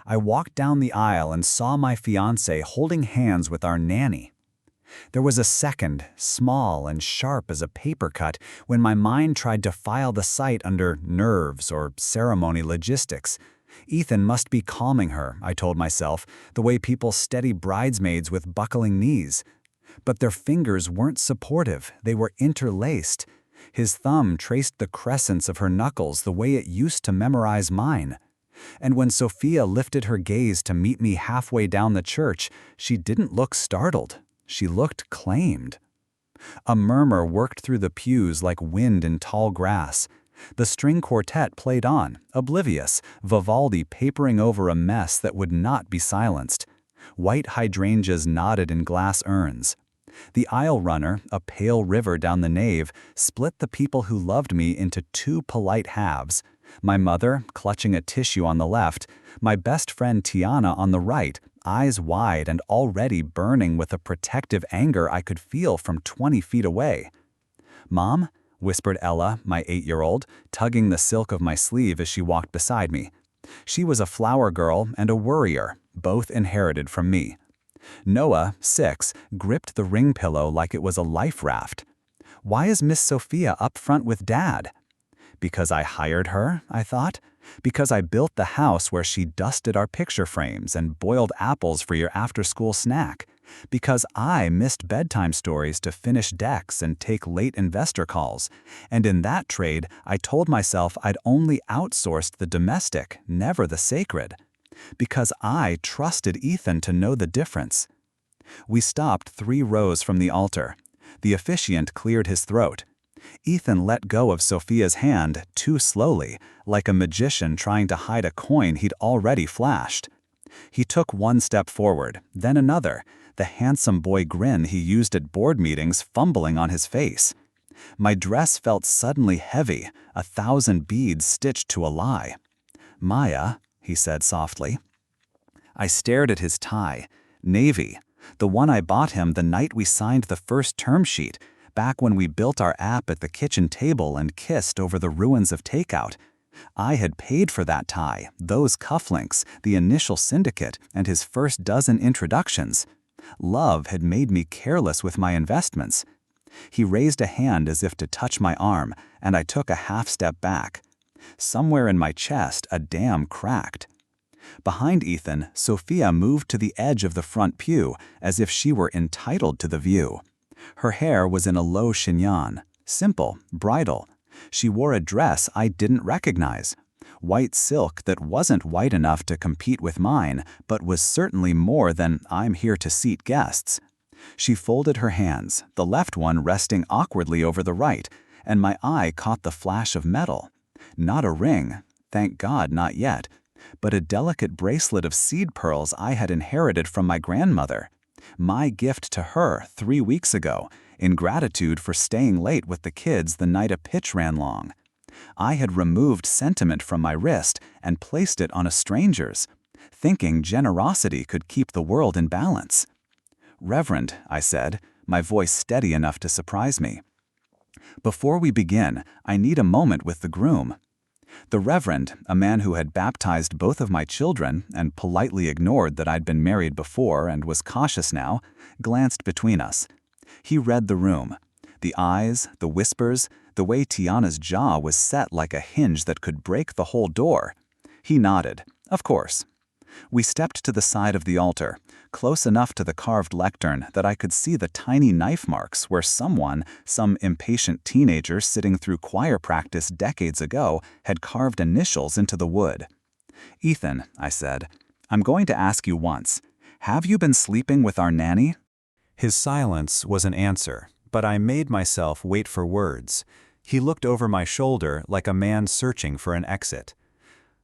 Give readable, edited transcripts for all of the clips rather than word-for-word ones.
I walked down the aisle and saw my fiancé holding hands with our nanny. There was a second, small and sharp as a paper cut, when my mind tried to file the sight under nerves or ceremony logistics. Ethan must be calming her, I told myself, the way people steady bridesmaids with buckling knees. But their fingers weren't supportive, they were interlaced. His thumb traced the crescents of her knuckles the way it used to memorize mine. And when Sophia lifted her gaze to meet me halfway down the church, she didn't look startled. She looked claimed. A murmur worked through the pews like wind in tall grass. The string quartet played on, oblivious, Vivaldi papering over a mess that would not be silenced. White hydrangeas nodded in glass urns. The aisle runner, a pale river down the nave, split the people who loved me into two polite halves. My mother, clutching a tissue on the left, my best friend Tiana on the right, eyes wide and already burning with a protective anger I could feel from 20 feet away. "Mom," whispered Ella, my 8-year-old, tugging the silk of my sleeve as she walked beside me. She was a flower girl and a worrier, both inherited from me. Noah, 6, gripped the ring pillow like it was a life raft. "Why is Miss Sophia up front with Dad?" "Because I hired her," I thought. "Because I built the house where she dusted our picture frames and boiled apples for your after-school snack. Because I missed bedtime stories to finish decks and take late investor calls. And in that trade, I told myself I'd only outsourced the domestic, never the sacred. Because I trusted Ethan to know the difference." We stopped 3 rows from the altar. The officiant cleared his throat. Ethan let go of Sophia's hand too slowly, like a magician trying to hide a coin he'd already flashed. He took 1 step forward, then another, the handsome boy grin he used at board meetings fumbling on his face. My dress felt suddenly heavy, 1,000 beads stitched to a lie. "Maya," he said softly. I stared at his tie, navy, the one I bought him the night we signed the first term sheet, back when we built our app at the kitchen table and kissed over the ruins of takeout. I had paid for that tie, those cufflinks, the initial syndicate, and his first dozen introductions. Love had made me careless with my investments. He raised a hand as if to touch my arm, and I took a half step back. Somewhere in my chest, a dam cracked. Behind Ethan, Sophia moved to the edge of the front pew, as if she were entitled to the view. Her hair was in a low chignon, simple, bridal. She wore a dress I didn't recognize. White silk that wasn't white enough to compete with mine, but was certainly more than "I'm here to seat guests." She folded her hands, the left one resting awkwardly over the right, and my eye caught the flash of metal. Not a ring, thank God not yet, but a delicate bracelet of seed pearls I had inherited from my grandmother. My gift to her 3 weeks ago, in gratitude for staying late with the kids the night a pitch ran long. I had removed sentiment from my wrist and placed it on a stranger's, thinking generosity could keep the world in balance. "Reverend," I said, my voice steady enough to surprise me. "Before we begin, I need a moment with the groom." The Reverend, a man who had baptized both of my children and politely ignored that I'd been married before and was cautious now, glanced between us. He read the room. The eyes, the whispers, the way Tiana's jaw was set like a hinge that could break the whole door. He nodded. Of course. We stepped to the side of the altar, close enough to the carved lectern that I could see the tiny knife marks where someone, some impatient teenager sitting through choir practice decades ago, had carved initials into the wood. "Ethan," I said, "I'm going to ask you once. Have you been sleeping with our nanny?" His silence was an answer, but I made myself wait for words. He looked over my shoulder like a man searching for an exit.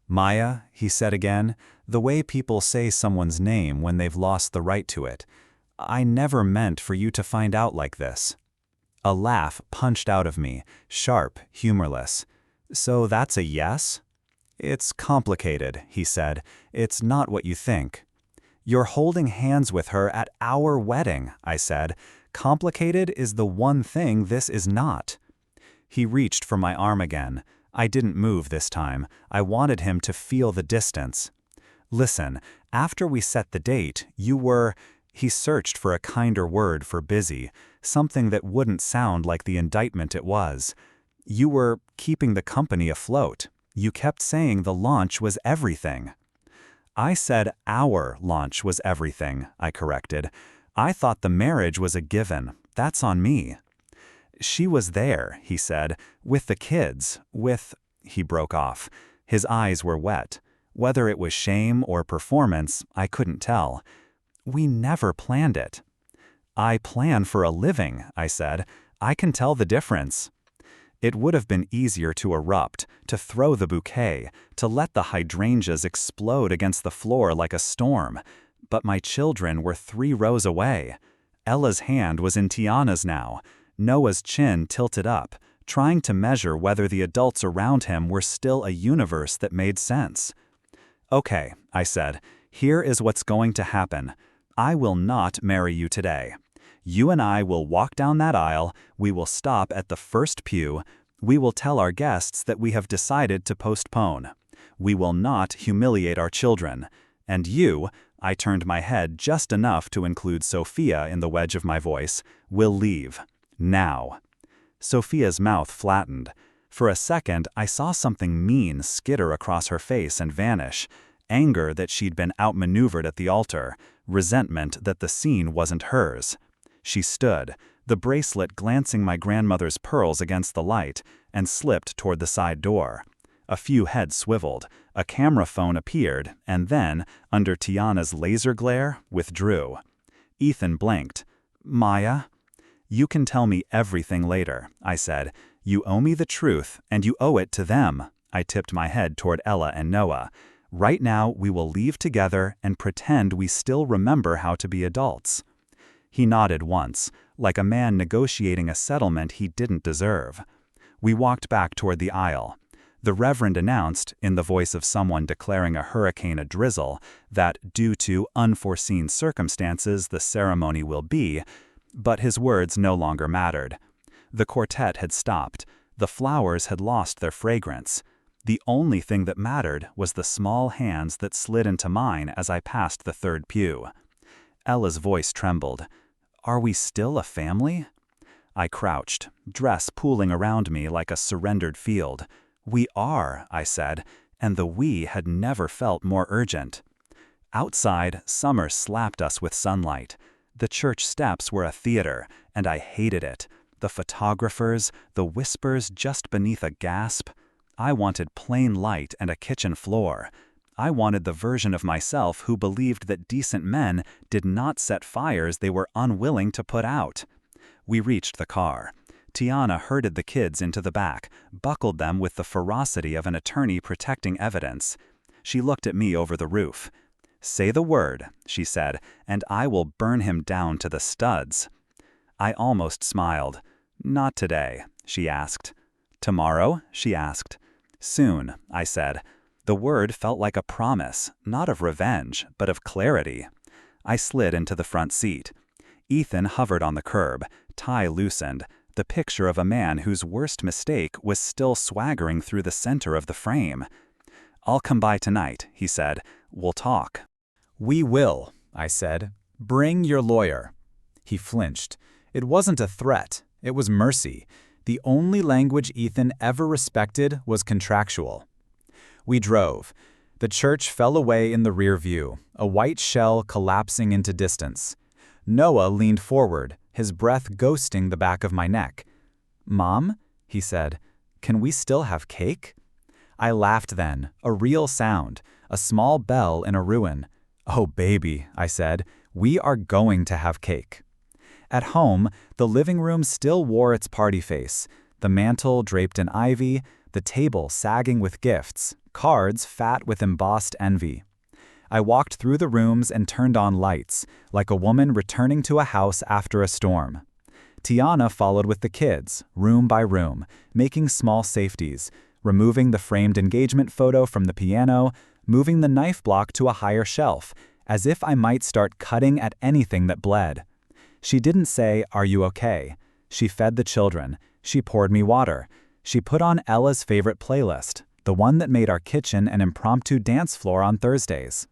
"Maya," he said again, the way people say someone's name when they've lost the right to it, "I never meant for you to find out like this." A laugh punched out of me, sharp, humorless. "So that's a yes?" "It's complicated," he said. "It's not what you think." "You're holding hands with her at our wedding," I said. "Complicated is the one thing this is not." He reached for my arm again. I didn't move this time. I wanted him to feel the distance. Listen, after we set the date, you were— He searched for a kinder word for busy, something that wouldn't sound like the indictment it was. You were keeping the company afloat. You kept saying the launch was everything. I said our launch was everything, I corrected. I thought the marriage was a given. That's on me. She was there, he said, with the kids, with— He broke off. His eyes were wet. Whether it was shame or performance, I couldn't tell. We never planned it. I plan for a living, I said. I can tell the difference. It would have been easier to erupt, to throw the bouquet, to let the hydrangeas explode against the floor like a storm. But my children were 3 rows away. Ella's hand was in Tiana's now. Noah's chin tilted up, trying to measure whether the adults around him were still a universe that made sense. Okay, I said, here is what's going to happen. I will not marry you today. You and I will walk down that aisle, we will stop at the first pew, we will tell our guests that we have decided to postpone. We will not humiliate our children. And you— I turned my head just enough to include Sophia in the wedge of my voice— will leave. Now. Sophia's mouth flattened. For a second, I saw something mean skitter across her face and vanish. Anger that she'd been outmaneuvered at the altar, resentment that the scene wasn't hers. She stood, the bracelet glancing my grandmother's pearls against the light, and slipped toward the side door. A few heads swiveled, a camera phone appeared, and then, under Tiana's laser glare, withdrew. Ethan blinked. Maya? You can tell me everything later, I said. You owe me the truth, and you owe it to them. I tipped my head toward Ella and Noah. Right now, we will leave together and pretend we still remember how to be adults. He nodded once, like a man negotiating a settlement he didn't deserve. We walked back toward the aisle. The Reverend announced, in the voice of someone declaring a hurricane a drizzle, that due to unforeseen circumstances the ceremony will be, but his words no longer mattered. The quartet had stopped. The flowers had lost their fragrance. The only thing that mattered was the small hands that slid into mine as I passed the third pew. Ella's voice trembled. Are we still a family? I crouched, dress pooling around me like a surrendered field. We are, I said, and the we had never felt more urgent. Outside, summer slapped us with sunlight. The church steps were a theater, and I hated it. The photographers, the whispers just beneath a gasp. I wanted plain light and a kitchen floor. I wanted the version of myself who believed that decent men did not set fires they were unwilling to put out. We reached the car. Tiana herded the kids into the back, buckled them with the ferocity of an attorney protecting evidence. She looked at me over the roof. Say the word, she said, and I will burn him down to the studs. I almost smiled. Not today, she asked. Tomorrow, she asked. Soon, I said. The word felt like a promise, not of revenge, but of clarity. I slid into the front seat. Ethan hovered on the curb, tie loosened, the picture of a man whose worst mistake was still swaggering through the center of the frame. I'll come by tonight, he said. We'll talk. We will, I said. Bring your lawyer. He flinched. It wasn't a threat. It was mercy. The only language Ethan ever respected was contractual. We drove. The church fell away in the rear view, a white shell collapsing into distance. Noah leaned forward, his breath ghosting the back of my neck. Mom, he said, can we still have cake? I laughed then, a real sound, a small bell in a ruin. Oh, baby, I said, we are going to have cake. At home, the living room still wore its party face, the mantel draped in ivy, the table sagging with gifts, cards fat with embossed envy. I walked through the rooms and turned on lights, like a woman returning to a house after a storm. Tiana followed with the kids, room by room, making small safeties, removing the framed engagement photo from the piano, moving the knife block to a higher shelf, as if I might start cutting at anything that bled. She didn't say, "Are you okay?" She fed the children. She poured me water. She put on Ella's favorite playlist, the one that made our kitchen an impromptu dance floor on Thursdays.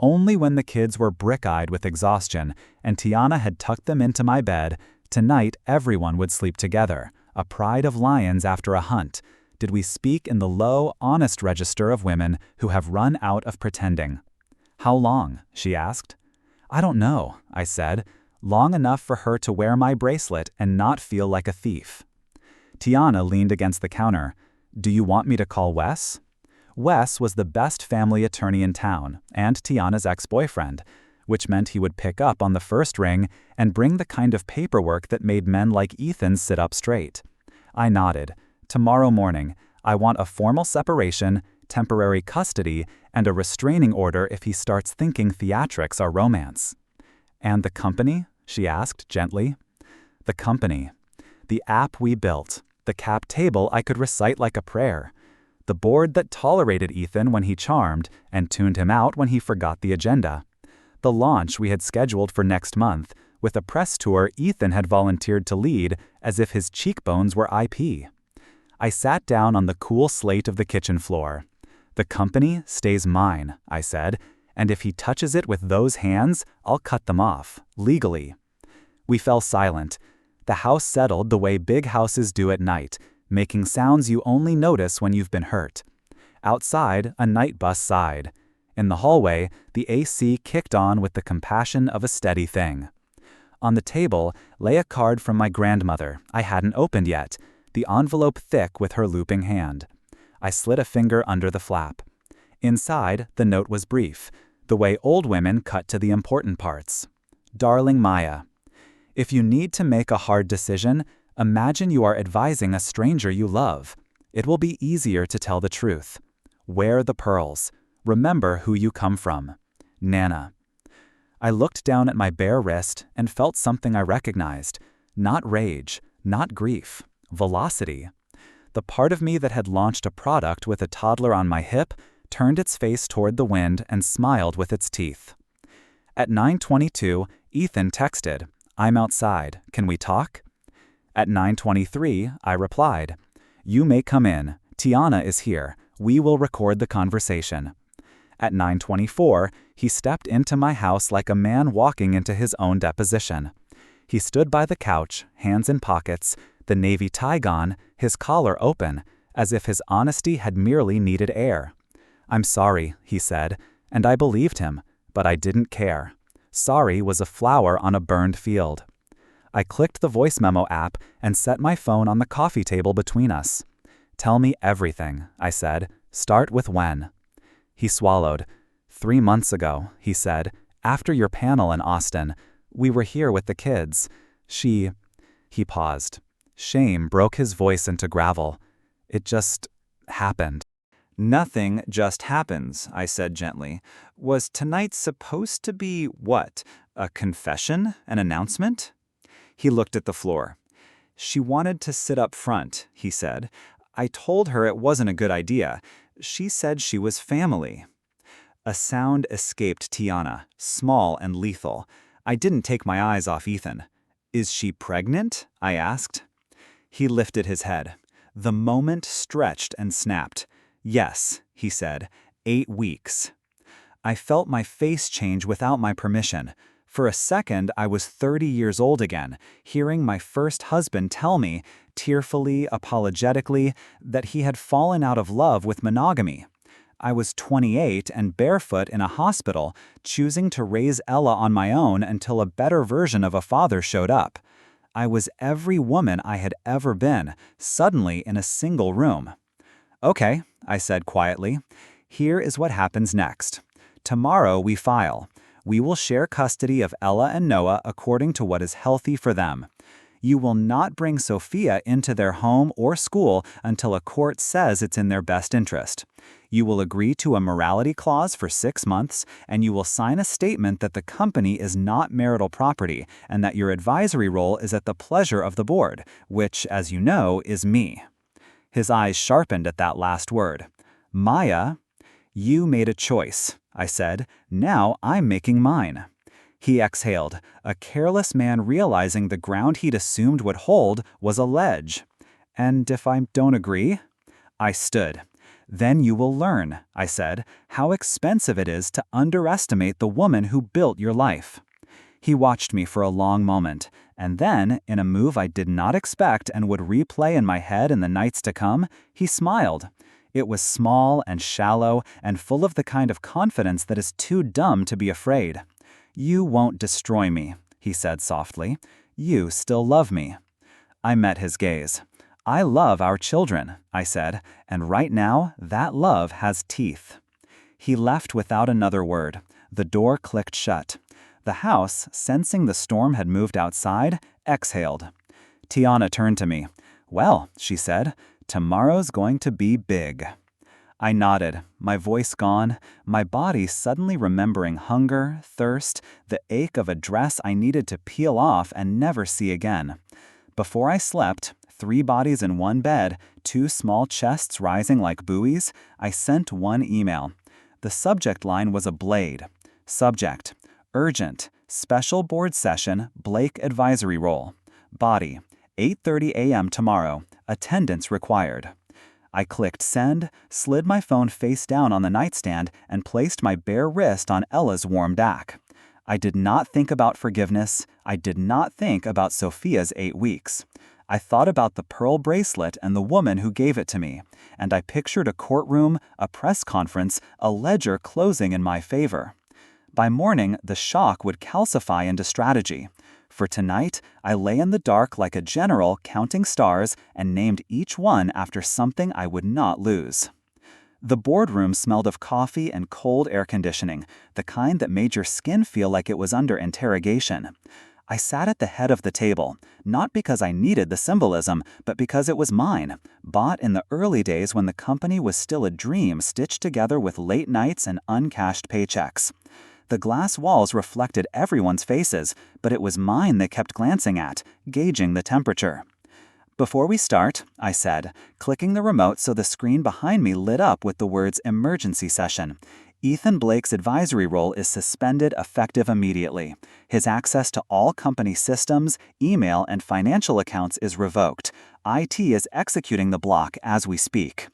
Only when the kids were brick-eyed with exhaustion and Tiana had tucked them into my bed, tonight everyone would sleep together, a pride of lions after a hunt, did we speak in the low, honest register of women who have run out of pretending. "How long?" she asked. "I don't know," I said. "Long enough for her to wear my bracelet and not feel like a thief." Tiana leaned against the counter. "Do you want me to call Wes?" Wes was the best family attorney in town, and Tiana's ex-boyfriend, which meant he would pick up on the first ring and bring the kind of paperwork that made men like Ethan sit up straight. I nodded. "Tomorrow morning. I want a formal separation, temporary custody, and a restraining order if he starts thinking theatrics are romance." "And the company?" she asked gently. "The company. The app we built. The cap table I could recite like a prayer. The board that tolerated Ethan when he charmed and tuned him out when he forgot the agenda. The launch we had scheduled for next month, with a press tour Ethan had volunteered to lead as if his cheekbones were IP. I sat down on the cool slate of the kitchen floor. "The company stays mine," I said, "and if he touches it with those hands, I'll cut them off, legally." We fell silent. The house settled the way big houses do at night, making sounds you only notice when you've been hurt. Outside, a night bus sighed. In the hallway, the AC kicked on with the compassion of a steady thing. On the table lay a card from my grandmother I hadn't opened yet, the envelope thick with her looping hand. I slid a finger under the flap. Inside, the note was brief, the way old women cut to the important parts. "Darling Maya, if you need to make a hard decision, imagine you are advising a stranger you love. It will be easier to tell the truth. Wear the pearls. Remember who you come from. Nana." I looked down at my bare wrist and felt something I recognized. Not rage, not grief. Velocity. The part of me that had launched a product with a toddler on my hip turned its face toward the wind and smiled with its teeth. At 9:22, Ethan texted, "I'm outside. Can we talk?" At 9:23, I replied, "You may come in. Tiana is here. We will record the conversation." At 9:24, he stepped into my house like a man walking into his own deposition. He stood by the couch, hands in pockets, the navy tie gone, his collar open, as if his honesty had merely needed air. "I'm sorry," he said, and I believed him, but I didn't care. Sorry was a flower on a burned field. I clicked the voice memo app and set my phone on the coffee table between us. "Tell me everything," I said. "Start with when." He swallowed. 3 months ago, he said, "after your panel in Austin. We were here with the kids. He paused. Shame broke his voice into gravel. "It just happened." "Nothing just happens," I said gently. "Was tonight supposed to be what? A confession? An announcement?" He looked at the floor. "She wanted to sit up front," he said. "I told her it wasn't a good idea. She said she was family." A sound escaped Tiana, small and lethal. I didn't take my eyes off Ethan. "Is she pregnant?" I asked. He lifted his head. The moment stretched and snapped. "Yes," he said, 8 weeks. I felt my face change without my permission. For a second, I was 30 years old again, hearing my first husband tell me, tearfully, apologetically, that he had fallen out of love with monogamy. I was 28 and barefoot in a hospital, choosing to raise Ella on my own until a better version of a father showed up. I was every woman I had ever been, suddenly in a single room. "Okay," I said quietly. "Here is what happens next. Tomorrow we file. We will share custody of Ella and Noah according to what is healthy for them. You will not bring Sophia into their home or school until a court says it's in their best interest. You will agree to a morality clause for 6 months, and you will sign a statement that the company is not marital property and that your advisory role is at the pleasure of the board, which, as you know, is me." His eyes sharpened at that last word. "Maya, you made a choice," I said. "Now I'm making mine." He exhaled, a careless man realizing the ground he'd assumed would hold was a ledge. "And if I don't agree?" I stood. Then you will learn, I said, how expensive it is to underestimate the woman who built your life. He watched me for a long moment, and then, in a move I did not expect and would replay in my head in the nights to come, he smiled. It was small and shallow and full of the kind of confidence that is too dumb to be afraid. "You won't destroy me," he said softly. "You still love me." I met his gaze. "I love our children," I said, "and right now, that love has teeth." He left without another word. The door clicked shut. The house, sensing the storm had moved outside, exhaled. Tiana turned to me. "Well," she said, "tomorrow's going to be big." I nodded, my voice gone, my body suddenly remembering hunger, thirst, the ache of a dress I needed to peel off and never see again. Before I slept, 3 bodies in one bed, 2 small chests rising like buoys, I sent one email. The subject line was a blade. Subject: urgent, special board session, Blake advisory role. Body: 8:30 a.m. tomorrow, attendance required. I clicked send, slid my phone face down on the nightstand, and placed my bare wrist on Ella's warm back. I did not think about forgiveness. I did not think about Sophia's 8 weeks. I thought about the pearl bracelet and the woman who gave it to me, and I pictured a courtroom, a press conference, a ledger closing in my favor. By morning, the shock would calcify into strategy. For tonight, I lay in the dark like a general counting stars and named each one after something I would not lose. The boardroom smelled of coffee and cold air conditioning, the kind that made your skin feel like it was under interrogation. I sat at the head of the table, not because I needed the symbolism, but because it was mine, bought in the early days when the company was still a dream stitched together with late nights and uncashed paychecks. The glass walls reflected everyone's faces, but it was mine they kept glancing at, gauging the temperature. "Before we start," I said, clicking the remote so the screen behind me lit up with the words emergency session. "Ethan Blake's advisory role is suspended effective immediately. His access to all company systems, email, and financial accounts is revoked. IT is executing the block as we speak."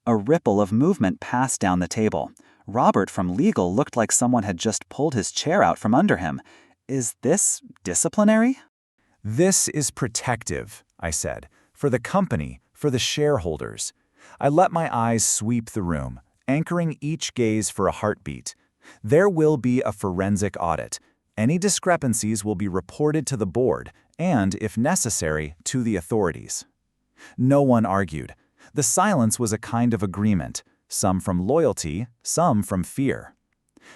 A ripple of movement passed down the table. Robert from legal looked like someone had just pulled his chair out from under him. "Is this disciplinary?" "This is protective," I said, "for the company, for the shareholders." I let my eyes sweep the room, anchoring each gaze for a heartbeat. There will be a forensic audit. Any discrepancies will be reported to the board and, if necessary, to the authorities. No one argued. The silence was a kind of agreement, some from loyalty, some from fear.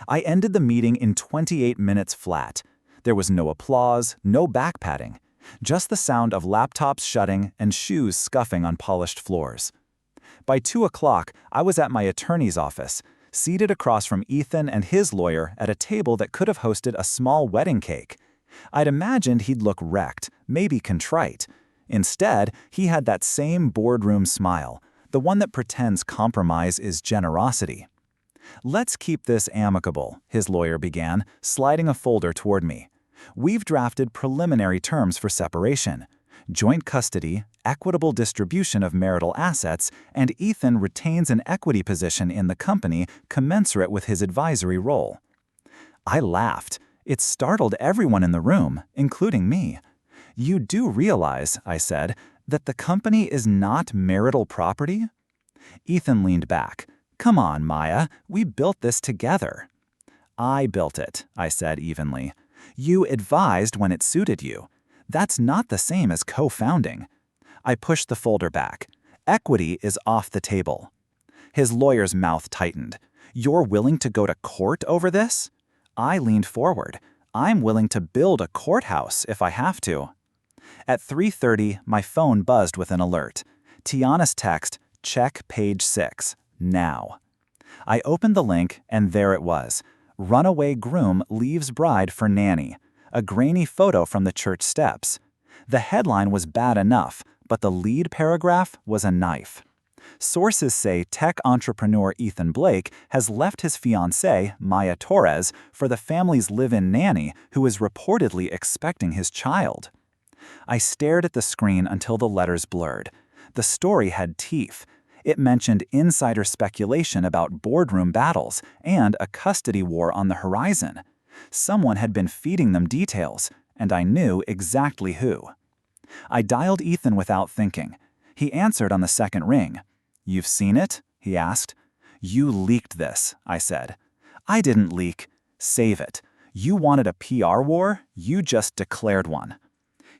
I ended the meeting in 28 minutes flat. There was no applause, no backpatting, just the sound of laptops shutting and shoes scuffing on polished floors. By 2 o'clock, I was at my attorney's office, seated across from Ethan and his lawyer at a table that could have hosted a small wedding cake. I'd imagined he'd look wrecked, maybe contrite. Instead, he had that same boardroom smile, the one that pretends compromise is generosity. "Let's keep this amicable," his lawyer began, sliding a folder toward me. "We've drafted preliminary terms for separation. Joint custody, equitable distribution of marital assets, and Ethan retains an equity position in the company commensurate with his advisory role." I laughed. It startled everyone in the room, including me. "You do realize," I said, "that the company is not marital property?" Ethan leaned back. "Come on, Maya, we built this together." "I built it," I said evenly. "You advised when it suited you. That's not the same as co-founding." I pushed the folder back. "Equity is off the table." His lawyer's mouth tightened. "You're willing to go to court over this?" I leaned forward. "I'm willing to build a courthouse if I have to." At 3:30, my phone buzzed with an alert. Tiana's text, "Check page 6, now." I opened the link, and there it was. "Runaway groom leaves bride for nanny." A grainy photo from the church steps. The headline was bad enough, but the lead paragraph was a knife. Sources say tech entrepreneur Ethan Blake has left his fiancée, Maya Torres, for the family's live-in nanny who is reportedly expecting his child. I stared at the screen until the letters blurred. The story had teeth. It mentioned insider speculation about boardroom battles and a custody war on the horizon. Someone had been feeding them details, and I knew exactly who. I dialed Ethan without thinking. He answered on the second ring. "You've seen it?" he asked. "You leaked this," I said. "I didn't leak. Save it. You wanted a PR war? You just declared one."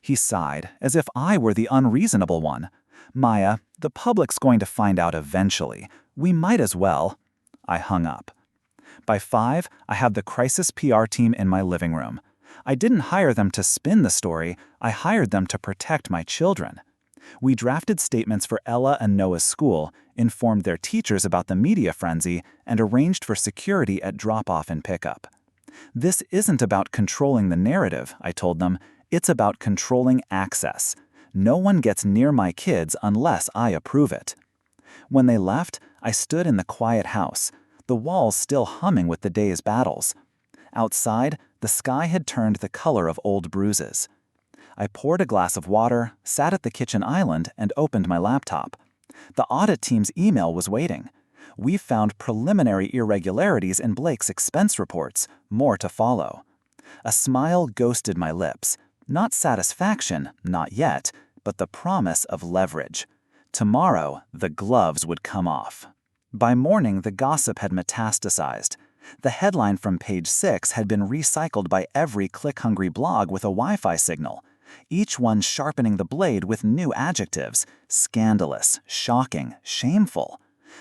He sighed, as if I were the unreasonable one. "Maya, the public's going to find out eventually. We might as well." I hung up. By 5, I had the crisis PR team in my living room. I didn't hire them to spin the story, I hired them to protect my children. We drafted statements for Ella and Noah's school, informed their teachers about the media frenzy, and arranged for security at drop-off and pickup. "This isn't about controlling the narrative," I told them. "It's about controlling access. No one gets near my kids unless I approve it." When they left, I stood in the quiet house, the walls still humming with the day's battles. Outside, the sky had turned the color of old bruises. I poured a glass of water, sat at the kitchen island, and opened my laptop. The audit team's email was waiting. "We found preliminary irregularities in Blake's expense reports, more to follow." A smile ghosted my lips. Not satisfaction, not yet, but the promise of leverage. Tomorrow, the gloves would come off. By morning, the gossip had metastasized. The headline from page 6 had been recycled by every click-hungry blog with a Wi-Fi signal, each one sharpening the blade with new adjectives: scandalous, shocking, shameful.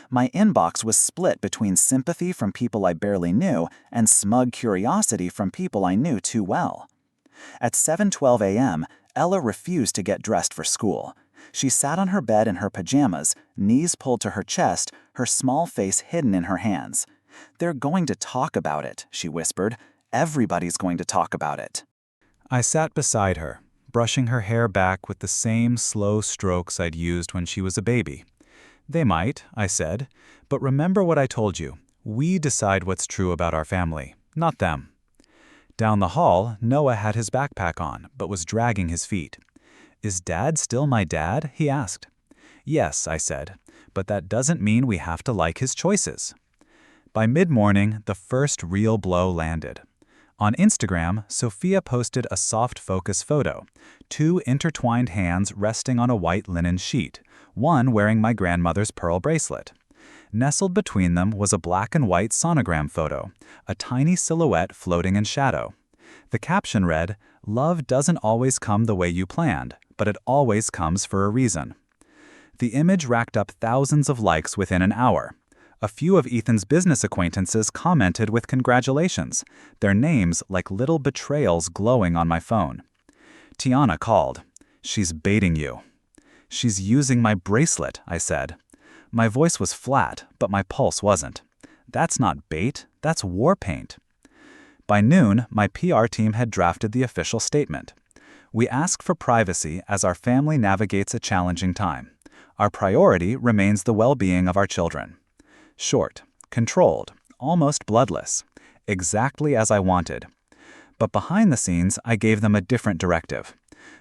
My inbox was split between sympathy from people I barely knew and smug curiosity from people I knew too well. At 7:12 a.m., Ella refused to get dressed for school. She sat on her bed in her pajamas, knees pulled to her chest, her small face hidden in her hands. "They're going to talk about it," she whispered. "Everybody's going to talk about it." I sat beside her, brushing her hair back with the same slow strokes I'd used when she was a baby. "They might," I said, "but remember what I told you. We decide what's true about our family, not them." Down the hall, Noah had his backpack on, but was dragging his feet. "Is Dad still my dad?" he asked. "Yes," I said, "but that doesn't mean we have to like his choices." By mid-morning, the first real blow landed. On Instagram, Sophia posted a soft focus photo, 2 intertwined hands resting on a white linen sheet, one wearing my grandmother's pearl bracelet. Nestled between them was a black and white sonogram photo, a tiny silhouette floating in shadow. The caption read, "Love doesn't always come the way you planned, but it always comes for a reason." The image racked up thousands of likes within an hour. A few of Ethan's business acquaintances commented with congratulations, their names like little betrayals glowing on my phone. Tiana called. "She's baiting you." "She's using my bracelet," I said. My voice was flat, but my pulse wasn't. That's not bait, that's war paint. By noon, my PR team had drafted the official statement. "We ask for privacy as our family navigates a challenging time. Our priority remains the well-being of our children." Short, controlled, almost bloodless. Exactly as I wanted. But behind the scenes, I gave them a different directive.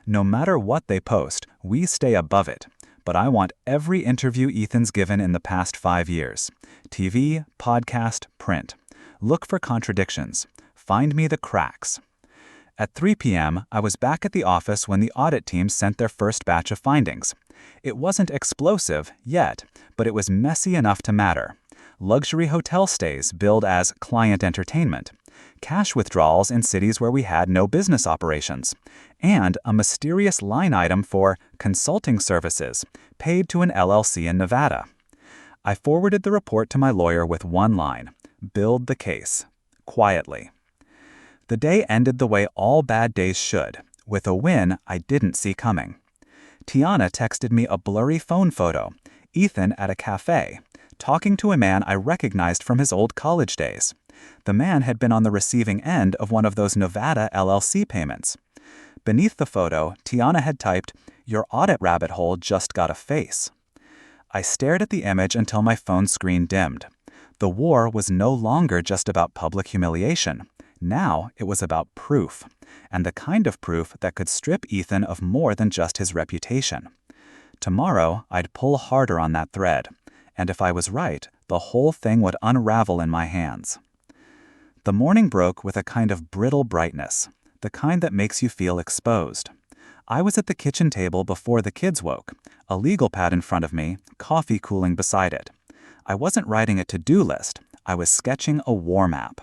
No matter what they post, we stay above it. But I want every interview Ethan's given in the past 5 years. TV, podcast, print. Look for contradictions. Find me the cracks. At 3 p.m., I was back at the office when the audit team sent their first batch of findings. It wasn't explosive yet, but it was messy enough to matter. Luxury hotel stays billed as client entertainment, cash withdrawals in cities where we had no business operations, and a mysterious line item for consulting services paid to an LLC in Nevada. I forwarded the report to my lawyer with one line: build the case. Quietly. The day ended the way all bad days should, with a win I didn't see coming. Tiana texted me a blurry phone photo, Ethan at a cafe, talking to a man I recognized from his old college days. The man had been on the receiving end of one of those Nevada LLC payments. Beneath the photo, Tiana had typed, "Your audit rabbit hole just got a face." I stared at the image until my phone screen dimmed. The war was no longer just about public humiliation. Now it was about proof, and the kind of proof that could strip Ethan of more than just his reputation. Tomorrow, I'd pull harder on that thread, And if I was right, the whole thing would unravel in my hands. The morning broke with a kind of brittle brightness, the kind that makes you feel exposed. I was at the kitchen table before the kids woke, a legal pad in front of me, coffee cooling beside it. I wasn't writing a to-do list, I was sketching a war map.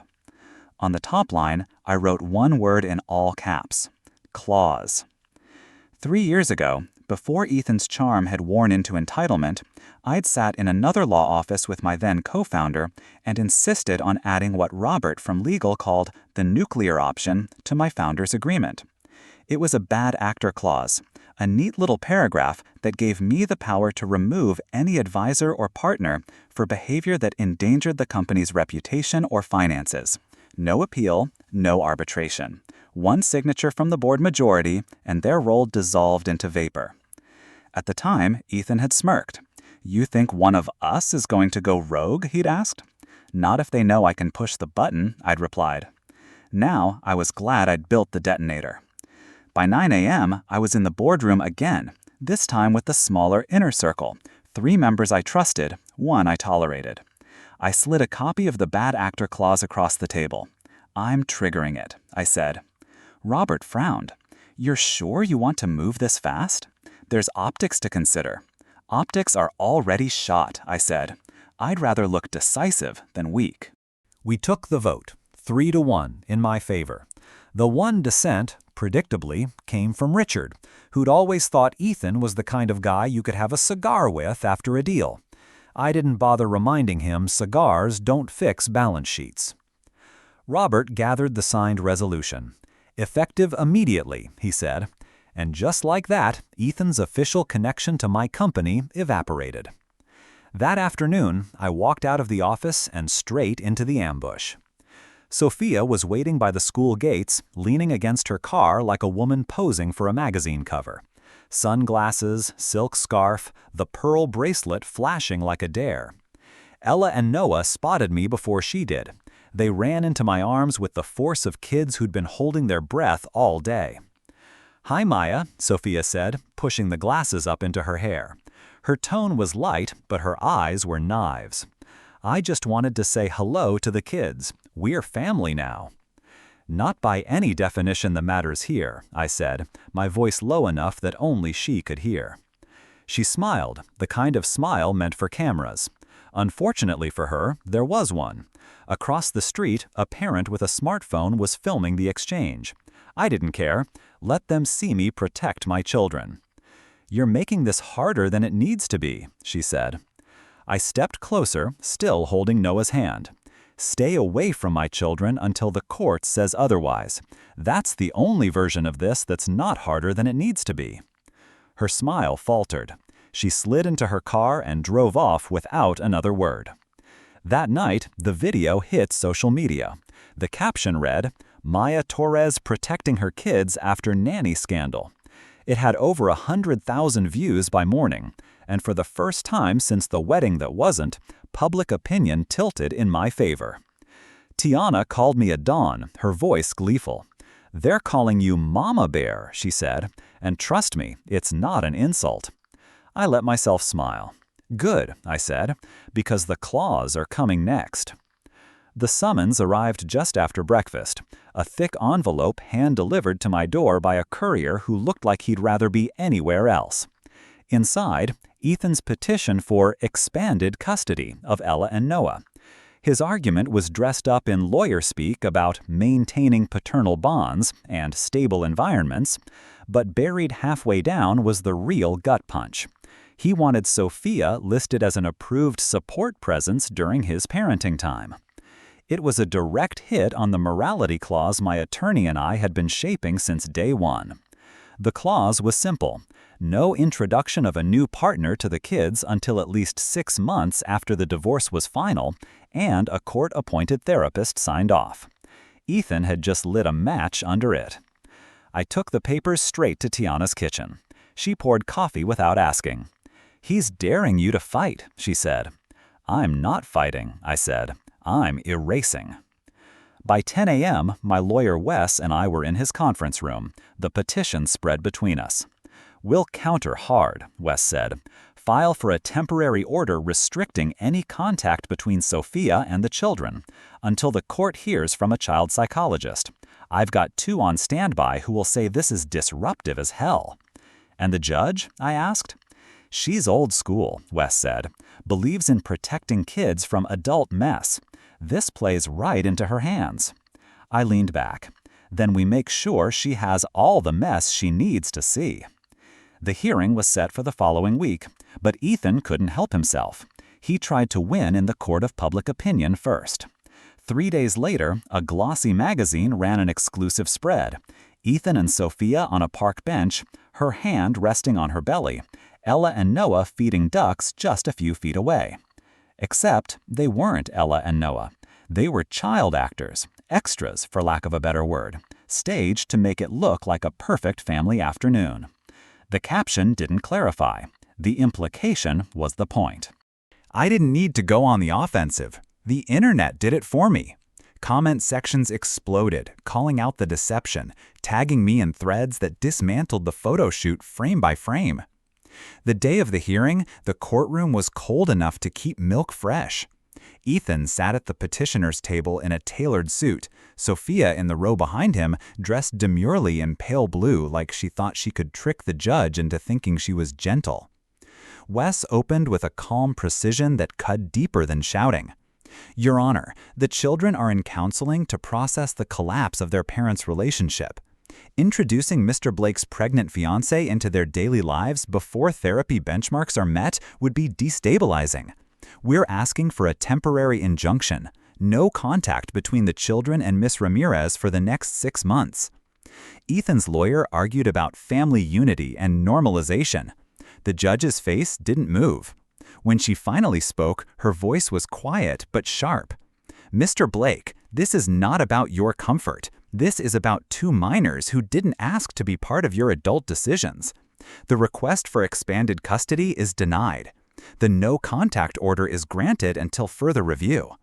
On the top line, I wrote one word in all caps: clause. 3 years ago, before Ethan's charm had worn into entitlement, I'd sat in another law office with my then co-founder and insisted on adding what Robert from legal called the nuclear option to my founder's agreement. It was a bad actor clause, a neat little paragraph that gave me the power to remove any advisor or partner for behavior that endangered the company's reputation or finances. No appeal, no arbitration. One signature from the board majority, and their role dissolved into vapor. At the time, Ethan had smirked. "You think one of us is going to go rogue?" he'd asked. "Not if they know I can push the button," I'd replied. Now, I was glad I'd built the detonator. By 9 a.m., I was in the boardroom again, this time with the smaller inner circle, 3 members I trusted, 1 I tolerated. I slid a copy of the bad actor clause across the table. "I'm triggering it," I said. Robert frowned. "You're sure you want to move this fast? There's optics to consider." "Optics are already shot," I said. "I'd rather look decisive than weak." We took the vote, 3-1, in my favor. The one dissent, predictably, came from Richard, who'd always thought Ethan was the kind of guy you could have a cigar with after a deal. I didn't bother reminding him cigars don't fix balance sheets. Robert gathered the signed resolution. "Effective immediately," he said. And just like that, Ethan's official connection to my company evaporated. That afternoon, I walked out of the office and straight into the ambush. Sophia was waiting by the school gates, leaning against her car like a woman posing for a magazine cover. Sunglasses, silk scarf, the pearl bracelet flashing like a dare. Ella and Noah spotted me before she did. They ran into my arms with the force of kids who'd been holding their breath all day. "Hi, Maya," Sophia said, pushing the glasses up into her hair. Her tone was light, but her eyes were knives. "I just wanted to say hello to the kids. We're family now." "Not by any definition that matters here," I said, my voice low enough that only she could hear. She smiled, the kind of smile meant for cameras. Unfortunately for her, there was one. Across the street, a parent with a smartphone was filming the exchange. I didn't care. Let them see me protect my children. "You're making this harder than it needs to be," she said. I stepped closer, still holding Noah's hand. "Stay away from my children until the court says otherwise. That's the only version of this that's not harder than it needs to be." Her smile faltered. She slid into her car and drove off without another word. That night, the video hit social media. The caption read, "Maya Torres protecting her kids after Nanny scandal." It had over 100,000 views by morning, and for the first time since the wedding that wasn't, public opinion tilted in my favor. Tiana called me a Dawn, her voice gleeful. "They're calling you Mama Bear," she said, "and trust me, it's not an insult." I let myself smile. "Good," I said, "because the claws are coming next." The summons arrived just after breakfast, a thick envelope hand-delivered to my door by a courier who looked like he'd rather be anywhere else. Inside, Ethan's petition for expanded custody of Ella and Noah. His argument was dressed up in lawyer speak about maintaining paternal bonds and stable environments, but buried halfway down was the real gut punch. He wanted Sophia listed as an approved support presence during his parenting time. It was a direct hit on the morality clause my attorney and I had been shaping since day one. The clause was simple: no introduction of a new partner to the kids until at least 6 months after the divorce was final, and a court-appointed therapist signed off. Ethan had just lit a match under it. I took the papers straight to Tiana's kitchen. She poured coffee without asking. "He's daring you to fight," she said. "I'm not fighting," I said. "I'm erasing." By 10 a.m., my lawyer Wes and I were in his conference room, the petition spread between us. "We'll counter hard," Wes said. file for a temporary order restricting any contact between Sophia and the children until the court hears from a child psychologist. I've got 2 on standby who will say this is disruptive as hell." "And the judge?" I asked. "She's old school," Wes said. "Believes in protecting kids from adult mess. This plays right into her hands." I leaned back. "Then we make sure she has all the mess she needs to see." The hearing was set for the following week, but Ethan couldn't help himself. He tried to win in the court of public opinion first. 3 days later, a glossy magazine ran an exclusive spread. Ethan and Sophia on a park bench, her hand resting on her belly, Ella and Noah feeding ducks just a few feet away. Except they weren't Ella and Noah. They were child actors, extras for lack of a better word, staged to make it look like a perfect family afternoon. The caption didn't clarify. The implication was the point. I didn't need to go on the offensive. The internet did it for me. Comment sections exploded, calling out the deception, tagging me in threads that dismantled the photo shoot frame by frame. The day of the hearing, the courtroom was cold enough to keep milk fresh. Ethan sat at the petitioner's table in a tailored suit, Sophia in the row behind him, dressed demurely in pale blue like she thought she could trick the judge into thinking she was gentle. Wes opened with a calm precision that cut deeper than shouting. "Your Honor, the children are in counseling to process the collapse of their parents' relationship. Introducing Mr. Blake's pregnant fiancée into their daily lives before therapy benchmarks are met would be destabilizing. We're asking for a temporary injunction, no contact between the children and Miss Ramirez for the next 6 months." Ethan's lawyer argued about family unity and normalization. The judge's face didn't move. When she finally spoke, her voice was quiet but sharp. "Mr. Blake, this is not about your comfort. This is about 2 minors who didn't ask to be part of your adult decisions. The request for expanded custody is denied. The no-contact order is granted until further review."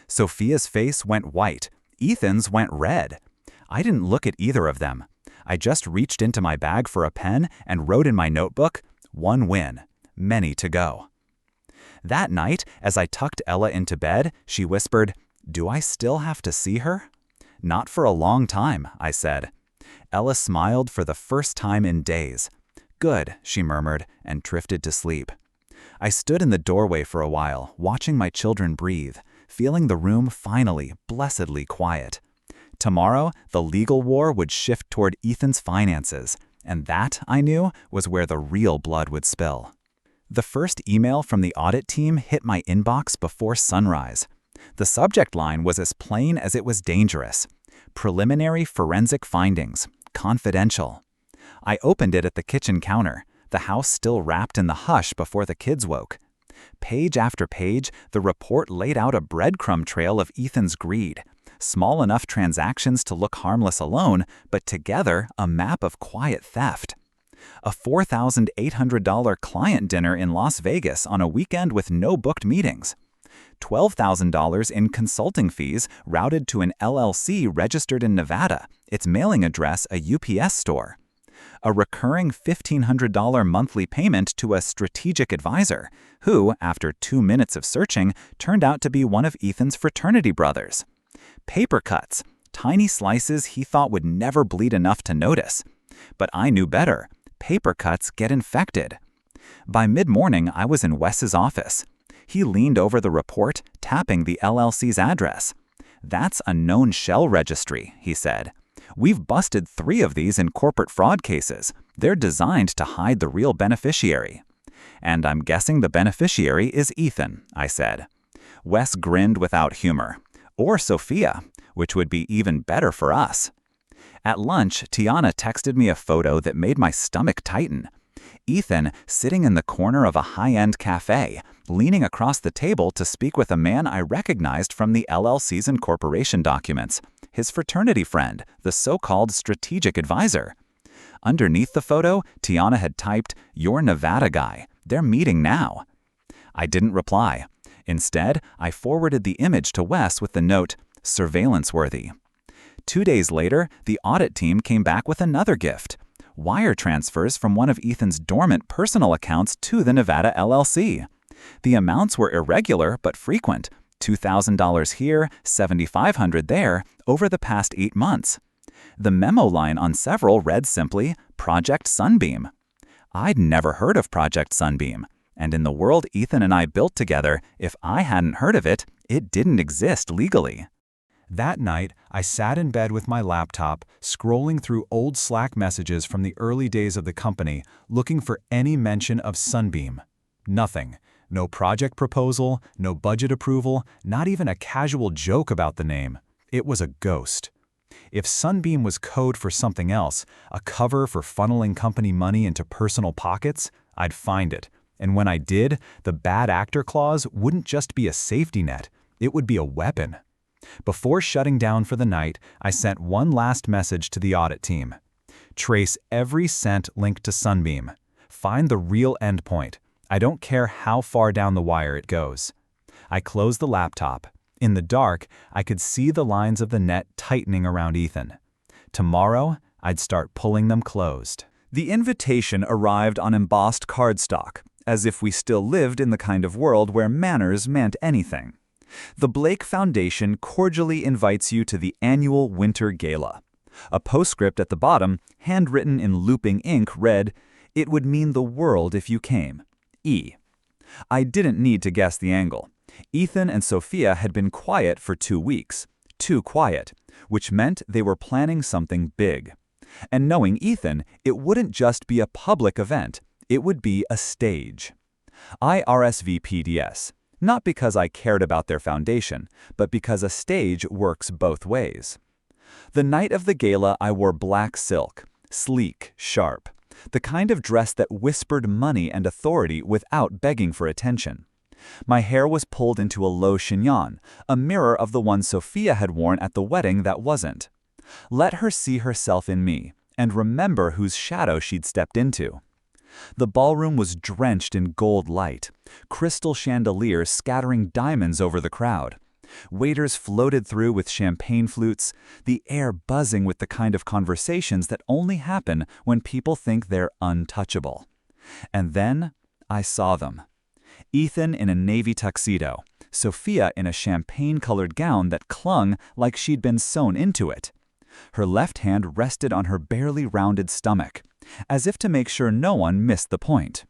Sophia's face went white. Ethan's went red. I didn't look at either of them. I just reached into my bag for a pen and wrote in my notebook, "1 win, many to go." That night, as I tucked Ella into bed, she whispered, "Do I still have to see her?" "Not for a long time," I said. Ella smiled for the first time in days. "Good," she murmured, and drifted to sleep. I stood in the doorway for a while, watching my children breathe, feeling the room finally, blessedly quiet. Tomorrow, the legal war would shift toward Ethan's finances, and that, I knew, was where the real blood would spill. The first email from the audit team hit my inbox before sunrise. The subject line was as plain as it was dangerous. Preliminary forensic findings, confidential. I opened it at the kitchen counter, the house still wrapped in the hush before the kids woke. Page after page, the report laid out a breadcrumb trail of Ethan's greed. Small enough transactions to look harmless alone, but together a map of quiet theft. A $4,800 client dinner in Las Vegas on a weekend with no booked meetings. $12,000 in consulting fees routed to an LLC registered in Nevada, its mailing address a UPS store. A recurring $1,500 monthly payment to a strategic advisor, who, after 2 minutes of searching, turned out to be one of Ethan's fraternity brothers. Paper cuts, tiny slices he thought would never bleed enough to notice. But I knew better. Paper cuts get infected. By mid-morning, I was in Wes's office. He leaned over the report, tapping the LLC's address. "That's a known shell registry," he said. "We've busted 3 of these in corporate fraud cases. They're designed to hide the real beneficiary." "And I'm guessing the beneficiary is Ethan," I said. Wes grinned without humor. "Or Sophia, which would be even better for us." At lunch, Tiana texted me a photo that made my stomach tighten. Ethan sitting in the corner of a high-end cafe, leaning across the table to speak with a man I recognized from the LLC's incorporation documents, his fraternity friend, the so-called strategic advisor. Underneath the photo, Tiana had typed, "Your Nevada guy. They're meeting now." I didn't reply. Instead, I forwarded the image to Wes with the note, "Surveillance-worthy." 2 days later, the audit team came back with another gift. Wire transfers from one of Ethan's dormant personal accounts to the Nevada LLC. The amounts were irregular but frequent, $2,000 here, $7,500 there, over the past 8 months. The memo line on several read simply, Project Sunbeam. I'd never heard of Project Sunbeam, and in the world Ethan and I built together, if I hadn't heard of it, it didn't exist legally. That night, I sat in bed with my laptop, scrolling through old Slack messages from the early days of the company, looking for any mention of Sunbeam. Nothing. No project proposal, no budget approval, not even a casual joke about the name. It was a ghost. If Sunbeam was code for something else, a cover for funneling company money into personal pockets, I'd find it. And when I did, the bad actor clause wouldn't just be a safety net, it would be a weapon. Before shutting down for the night, I sent one last message to the audit team. Trace every cent linked to Sunbeam. Find the real endpoint. I don't care how far down the wire it goes. I closed the laptop. In the dark, I could see the lines of the net tightening around Ethan. Tomorrow, I'd start pulling them closed. The invitation arrived on embossed cardstock, as if we still lived in the kind of world where manners meant anything. The Blake Foundation cordially invites you to the annual Winter Gala. A postscript at the bottom, handwritten in looping ink, read, "It would mean the world if you came. E." I didn't need to guess the angle. Ethan and Sophia had been quiet for 2 weeks. Too quiet, which meant they were planning something big. And knowing Ethan, it wouldn't just be a public event, it would be a stage. I RSVP'd, not because I cared about their foundation, but because a stage works both ways. The night of the gala, I wore black silk, sleek, sharp, the kind of dress that whispered money and authority without begging for attention. My hair was pulled into a low chignon, a mirror of the one Sophia had worn at the wedding that wasn't. Let her see herself in me, and remember whose shadow she'd stepped into. The ballroom was drenched in gold light, crystal chandeliers scattering diamonds over the crowd. Waiters floated through with champagne flutes, the air buzzing with the kind of conversations that only happen when people think they're untouchable. And then I saw them. Ethan in a navy tuxedo, Sophia in a champagne-colored gown that clung like she'd been sewn into it. Her left hand rested on her barely rounded stomach, as if to make sure no one missed the point.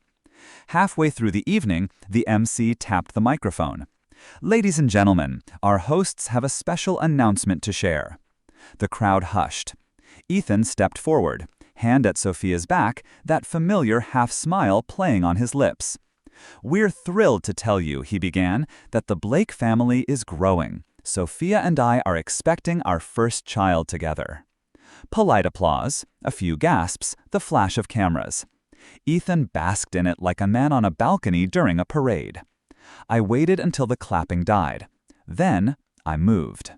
Halfway through the evening, the MC tapped the microphone. "Ladies and gentlemen, our hosts have a special announcement to share." The crowd hushed. Ethan stepped forward, hand at Sophia's back, that familiar half-smile playing on his lips. "We're thrilled to tell you," he began, "that the Blake family is growing. Sophia and I are expecting our first child together." Polite applause, a few gasps, the flash of cameras. Ethan basked in it like a man on a balcony during a parade. I waited until the clapping died. Then I moved.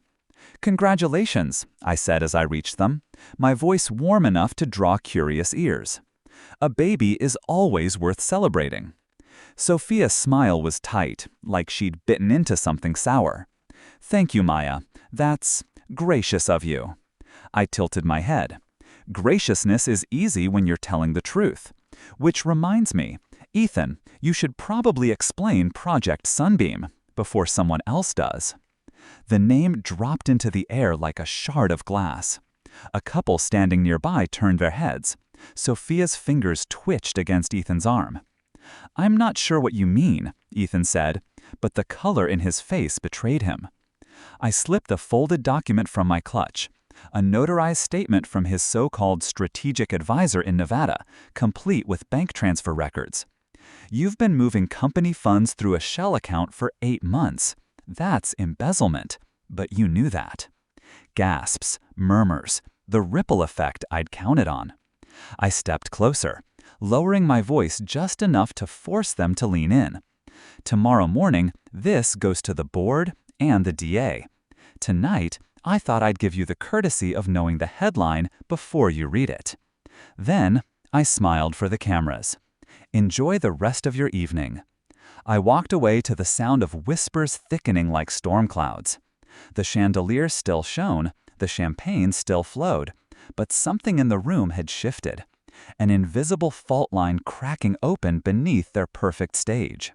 "Congratulations," I said as I reached them, my voice warm enough to draw curious ears. "A baby is always worth celebrating." Sophia's smile was tight, like she'd bitten into something sour. "Thank you, Maya. That's gracious of you." I tilted my head. Graciousness is easy when you're telling the truth. Which reminds me, Ethan, you should probably explain Project Sunbeam before someone else does. The name dropped into the air like a shard of glass. A couple standing nearby turned their heads. Sophia's fingers twitched against Ethan's arm. "I'm not sure what you mean," Ethan said, but the color in his face betrayed him. I slipped a folded document from my clutch, a notarized statement from his so-called strategic advisor in Nevada, complete with bank transfer records. "You've been moving company funds through a shell account for 8 months. That's embezzlement, but you knew that." Gasps, murmurs, the ripple effect I'd counted on. I stepped closer, lowering my voice just enough to force them to lean in. "Tomorrow morning, this goes to the board and the DA. Tonight, I thought I'd give you the courtesy of knowing the headline before you read it." Then, I smiled for the cameras. "Enjoy the rest of your evening." I walked away to the sound of whispers thickening like storm clouds. The chandelier still shone, the champagne still flowed, but something in the room had shifted. an invisible fault line cracking open beneath their perfect stage.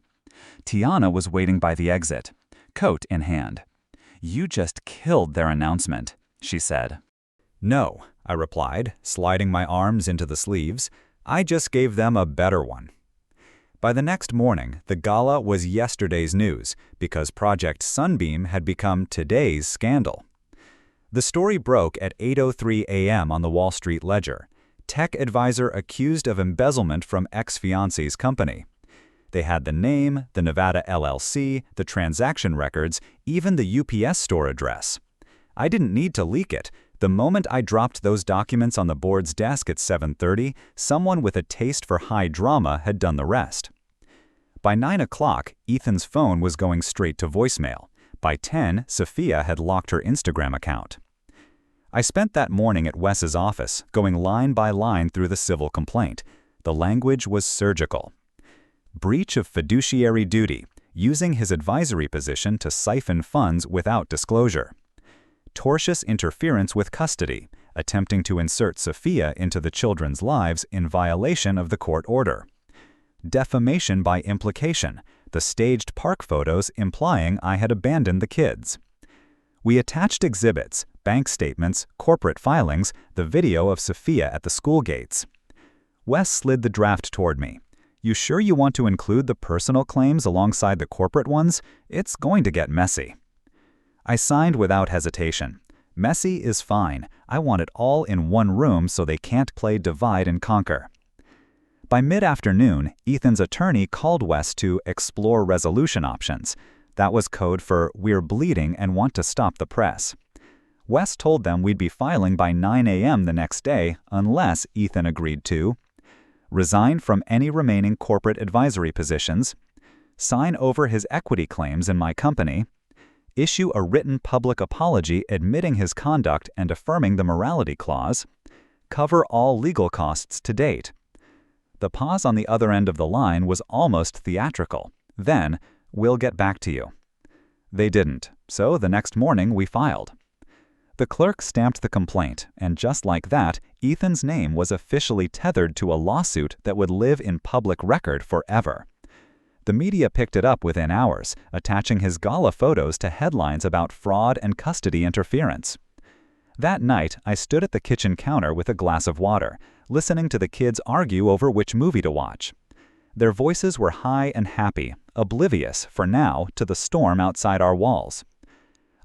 Tiana was waiting by the exit, coat in hand. "You just killed their announcement," she said. "No," I replied, sliding my arms into the sleeves. "I just gave them a better one." By the next morning, the gala was yesterday's news because Project Sunbeam had become today's scandal. The story broke at 8:03 a.m. on the Wall Street Ledger. Tech advisor accused of embezzlement from ex-fiance's company. They had the name, the Nevada LLC, the transaction records, even the UPS store address. I didn't need to leak it. The moment I dropped those documents on the board's desk at 7:30, someone with a taste for high drama had done the rest. By 9 o'clock, Ethan's phone was going straight to voicemail. By 10, Sophia had locked her Instagram account. I spent that morning at Wes's office, going line by line through the civil complaint. The language was surgical. Breach of fiduciary duty, using his advisory position to siphon funds without disclosure. Tortious interference with custody, attempting to insert Sophia into the children's lives in violation of the court order. Defamation by implication, the staged park photos implying I had abandoned the kids. We attached exhibits, bank statements, corporate filings, the video of Sophia at the school gates. Wes slid the draft toward me. "You sure you want to include the personal claims alongside the corporate ones? It's going to get messy." I signed without hesitation. Messy is fine. I want it all in one room so they can't play divide and conquer. By mid-afternoon, Ethan's attorney called Wes to explore resolution options. That was code for "we're bleeding and want to stop the press." Wes told them we'd be filing by 9 a.m. the next day unless Ethan agreed to resign from any remaining corporate advisory positions, sign over his equity claims in my company, issue a written public apology admitting his conduct and affirming the morality clause, cover all legal costs to date. The pause on the other end of the line was almost theatrical. Then, "We'll get back to you." They didn't, so the next morning we filed. The clerk stamped the complaint, and just like that, Ethan's name was officially tethered to a lawsuit that would live in public record forever. The media picked it up within hours, attaching his gala photos to headlines about fraud and custody interference. That night, I stood at the kitchen counter with a glass of water, listening to the kids argue over which movie to watch. Their voices were high and happy, oblivious, for now, to the storm outside our walls.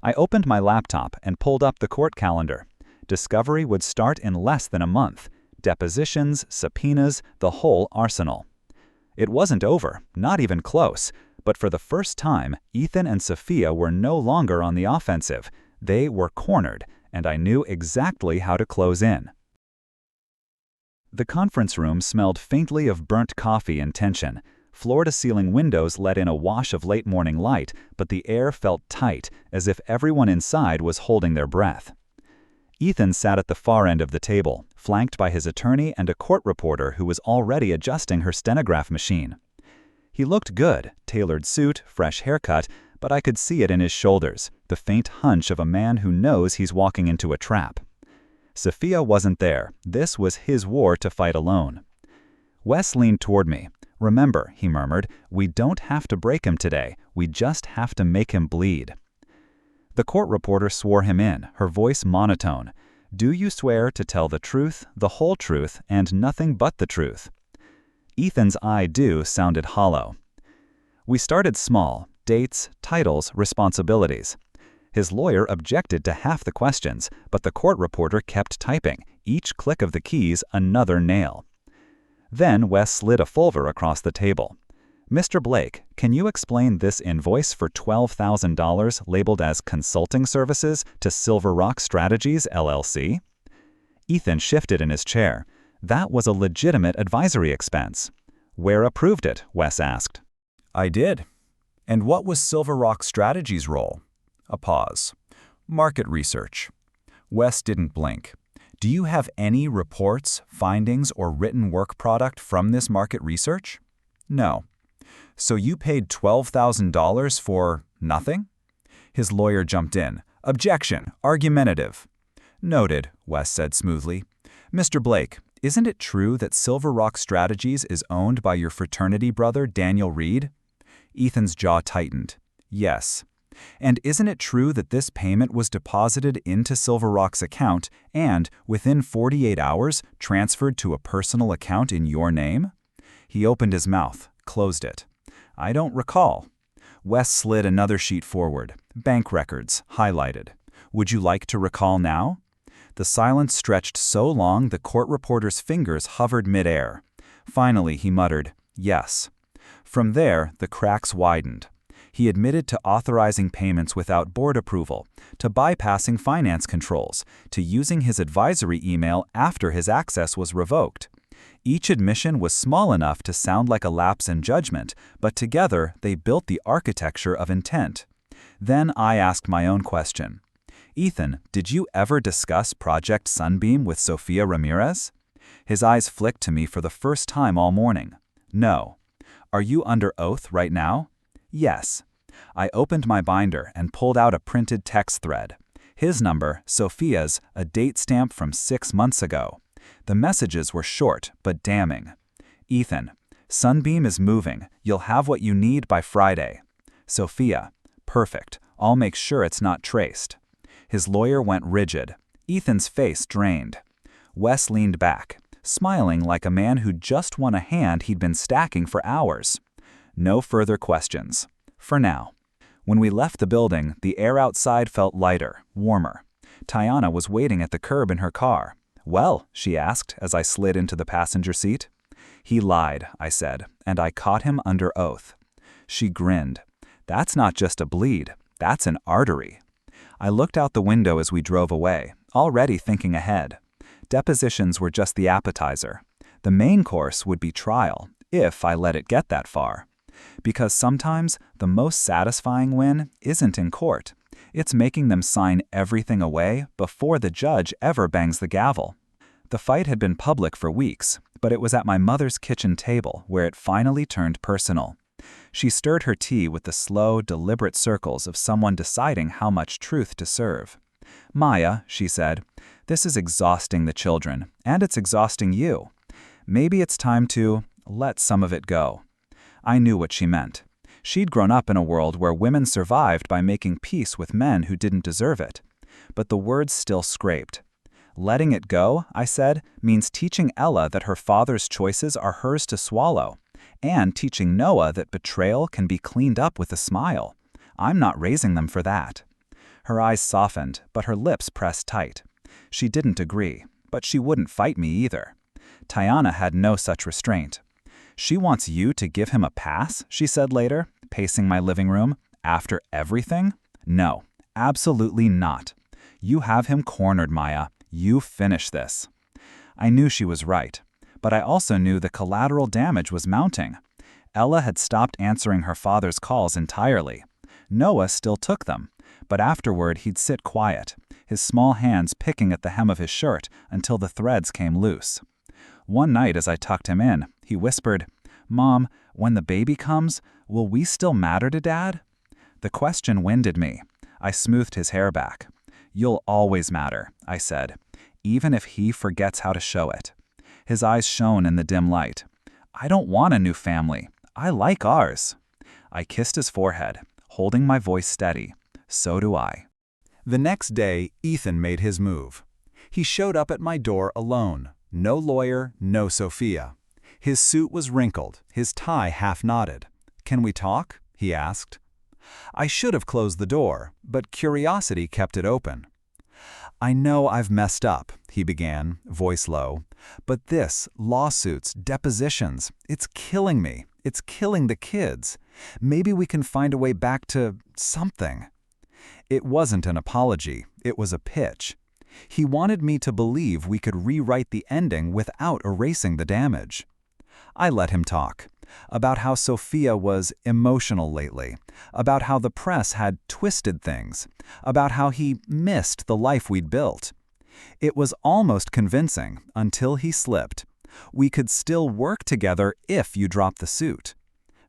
I opened my laptop and pulled up the court calendar. Discovery would start in less than a month. Depositions, subpoenas, the whole arsenal. It wasn't over, not even close, but for the first time, Ethan and Sophia were no longer on the offensive. They were cornered, and I knew exactly how to close in. The conference room smelled faintly of burnt coffee and tension. Floor-to-ceiling windows let in a wash of late-morning light, but the air felt tight, as if everyone inside was holding their breath. Ethan sat at the far end of the table, flanked by his attorney and a court reporter who was already adjusting her stenograph machine. He looked good, tailored suit, fresh haircut, but I could see it in his shoulders, the faint hunch of a man who knows he's walking into a trap. Sophia wasn't there. This was his war to fight alone. Wes leaned toward me. "Remember," he murmured, "we don't have to break him today. We just have to make him bleed." The court reporter swore him in, her voice monotone. "Do you swear to tell the truth, the whole truth, and nothing but the truth?" Ethan's "I do" sounded hollow. We started small: dates, titles, responsibilities. His lawyer objected to half the questions, but the court reporter kept typing, each click of the keys another nail. Then Wes slid a folder across the table. "Mr. Blake, can you explain this invoice for $12,000 labeled as consulting services to Silver Rock Strategies, LLC?" Ethan shifted in his chair. That was a legitimate advisory expense. "Where approved it?" Wes asked. "I did." "And what was Silver Rock Strategies' role?" A pause. "Market research." Wes didn't blink. "Do you have any reports, findings, or written work product from this market research?" "No." "So you paid $12,000 for nothing?" His lawyer jumped in. "Objection. Argumentative." "Noted," Wes said smoothly. "Mr. Blake, isn't it true that Silver Rock Strategies is owned by your fraternity brother, Daniel Reed? Ethan's jaw tightened. Yes. And isn't it true that this payment was deposited into Silver Rock's account and, within 48 hours, transferred to a personal account in your name? He opened his mouth, closed it. I don't recall. Wes slid another sheet forward. Bank records, highlighted. Would you like to recall now? The silence stretched so long the court reporter's fingers hovered midair. Finally, he muttered, yes. From there, the cracks widened. He admitted to authorizing payments without board approval, to bypassing finance controls, to using his advisory email after his access was revoked. Each admission was small enough to sound like a lapse in judgment, but together they built the architecture of intent. Then I asked my own question. Ethan, did you ever discuss Project Sunbeam with Sofia Ramirez? His eyes flicked to me for the first time all morning. No. Are you under oath right now? Yes. I opened my binder and pulled out a printed text thread. His number, Sophia's, a date stamp from 6 months ago. The messages were short but damning. Ethan, Sunbeam is moving. You'll have what you need by Friday. Sophia, perfect. I'll make sure it's not traced. His lawyer went rigid. Ethan's face drained. Wes leaned back, smiling like a man who'd just won a hand he'd been stacking for hours. No further questions. For now. When we left the building, the air outside felt lighter, warmer. Tiana was waiting at the curb in her car. Well, she asked as I slid into the passenger seat. He lied, I said, and I caught him under oath. She grinned. That's not just a bleed, that's an artery. I looked out the window as we drove away, already thinking ahead. Depositions were just the appetizer. The main course would be trial, if I let it get that far. Because sometimes the most satisfying win isn't in court. It's making them sign everything away before the judge ever bangs the gavel. The fight had been public for weeks, but it was at my mother's kitchen table where it finally turned personal. She stirred her tea with the slow, deliberate circles of someone deciding how much truth to serve. Maya, she said, this is exhausting the children, and it's exhausting you. Maybe it's time to let some of it go. I knew what she meant. She'd grown up in a world where women survived by making peace with men who didn't deserve it. But the words still scraped. Letting it go, I said, means teaching Ella that her father's choices are hers to swallow, and teaching Noah that betrayal can be cleaned up with a smile. I'm not raising them for that. Her eyes softened, but her lips pressed tight. She didn't agree, but she wouldn't fight me either. Tiana had no such restraint. She wants you to give him a pass, she said later, pacing my living room, after everything? No, absolutely not. You have him cornered, Maya. You finish this. I knew she was right, but I also knew the collateral damage was mounting. Ella had stopped answering her father's calls entirely. Noah still took them, but afterward he'd sit quiet, his small hands picking at the hem of his shirt until the threads came loose. One night as I tucked him in, he whispered, Mom, when the baby comes, will we still matter to Dad? The question winded me. I smoothed his hair back. You'll always matter, I said, even if he forgets how to show it. His eyes shone in the dim light. I don't want a new family. I like ours. I kissed his forehead, holding my voice steady. So do I. The next day, Ethan made his move. He showed up at my door alone. No lawyer, no Sophia. His suit was wrinkled, his tie half-knotted. Can we talk? He asked. I should have closed the door, but curiosity kept it open. I know I've messed up, he began, voice low, but this, lawsuits, depositions, it's killing me. It's killing the kids. Maybe we can find a way back to something. It wasn't an apology, it was a pitch. He wanted me to believe we could rewrite the ending without erasing the damage. I let him talk. About how Sophia was emotional lately, about how the press had twisted things, about how he missed the life we'd built. It was almost convincing until he slipped. We could still work together if you dropped the suit.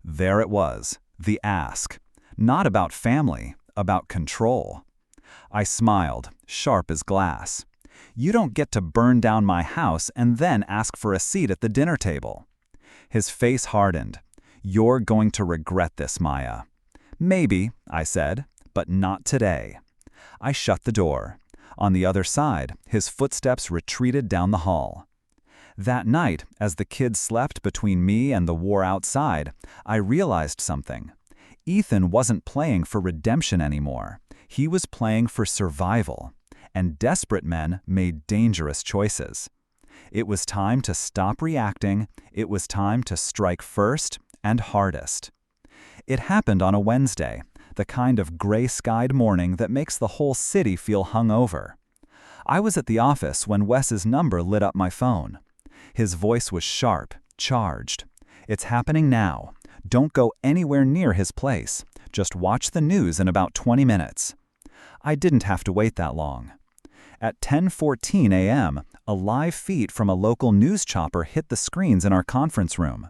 There it was, the ask. Not about family, about control. I smiled, sharp as glass. You don't get to burn down my house and then ask for a seat at the dinner table." His face hardened. "You're going to regret this, Maya." "Maybe," I said, "but not today." I shut the door. On the other side, his footsteps retreated down the hall. That night, as the kids slept between me and the war outside, I realized something. Ethan wasn't playing for redemption anymore. He was playing for survival. And desperate men made dangerous choices. It was time to stop reacting. It was time to strike first and hardest. It happened on a Wednesday, the kind of gray-skied morning that makes the whole city feel hungover. I was at the office when Wes's number lit up my phone. His voice was sharp, charged. "It's happening now. Don't go anywhere near his place. Just watch the news in about 20 minutes." I didn't have to wait that long. At 10:14 a.m., a live feed from a local news chopper hit the screens in our conference room.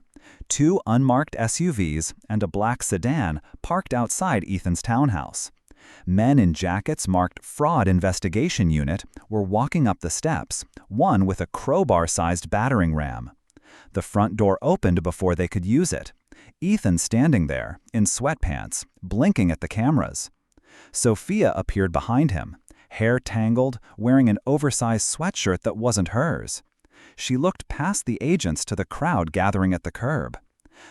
2 unmarked SUVs and a black sedan parked outside Ethan's townhouse. Men in jackets marked Fraud Investigation Unit were walking up the steps, one with a crowbar-sized battering ram. The front door opened before they could use it. Ethan standing there, in sweatpants, blinking at the cameras. Sophia appeared behind him, hair tangled, wearing an oversized sweatshirt that wasn't hers. She looked past the agents to the crowd gathering at the curb.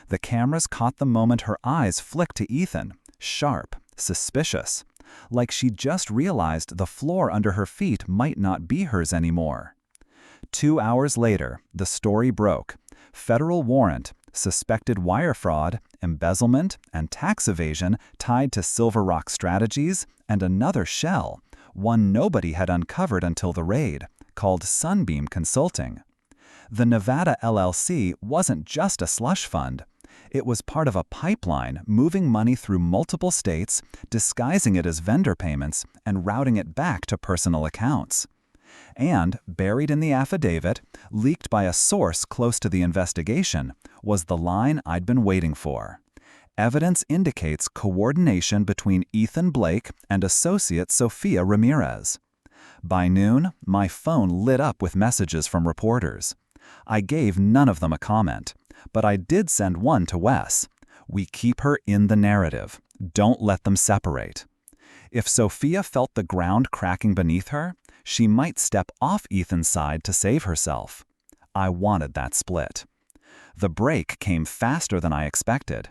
The cameras caught the moment her eyes flicked to Ethan, sharp, suspicious, like she just realized the floor under her feet might not be hers anymore. 2 hours later, the story broke. Federal warrant, suspected wire fraud, embezzlement, and tax evasion tied to Silver Rock Strategies, and another shell, one nobody had uncovered until the raid, called Sunbeam Consulting. The Nevada LLC wasn't just a slush fund. It was part of a pipeline moving money through multiple states, disguising it as vendor payments, and routing it back to personal accounts. And, buried in the affidavit, leaked by a source close to the investigation, was the line I'd been waiting for. Evidence indicates coordination between Ethan Blake and associate Sophia Ramirez. By noon, my phone lit up with messages from reporters. I gave none of them a comment, but I did send one to Wes. "We keep her in the narrative. Don't let them separate." If Sophia felt the ground cracking beneath her, she might step off Ethan's side to save herself. I wanted that split. The break came faster than I expected.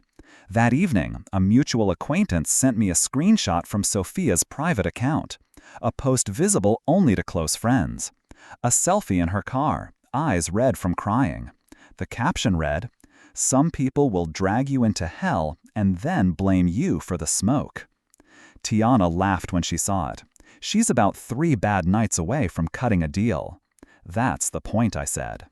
That evening, a mutual acquaintance sent me a screenshot from Sophia's private account, a post visible only to close friends. A selfie in her car, eyes red from crying. The caption read, "Some people will drag you into hell and then blame you for the smoke." Tiana laughed when she saw it. "She's about 3 bad nights away from cutting a deal." "That's the point," I said.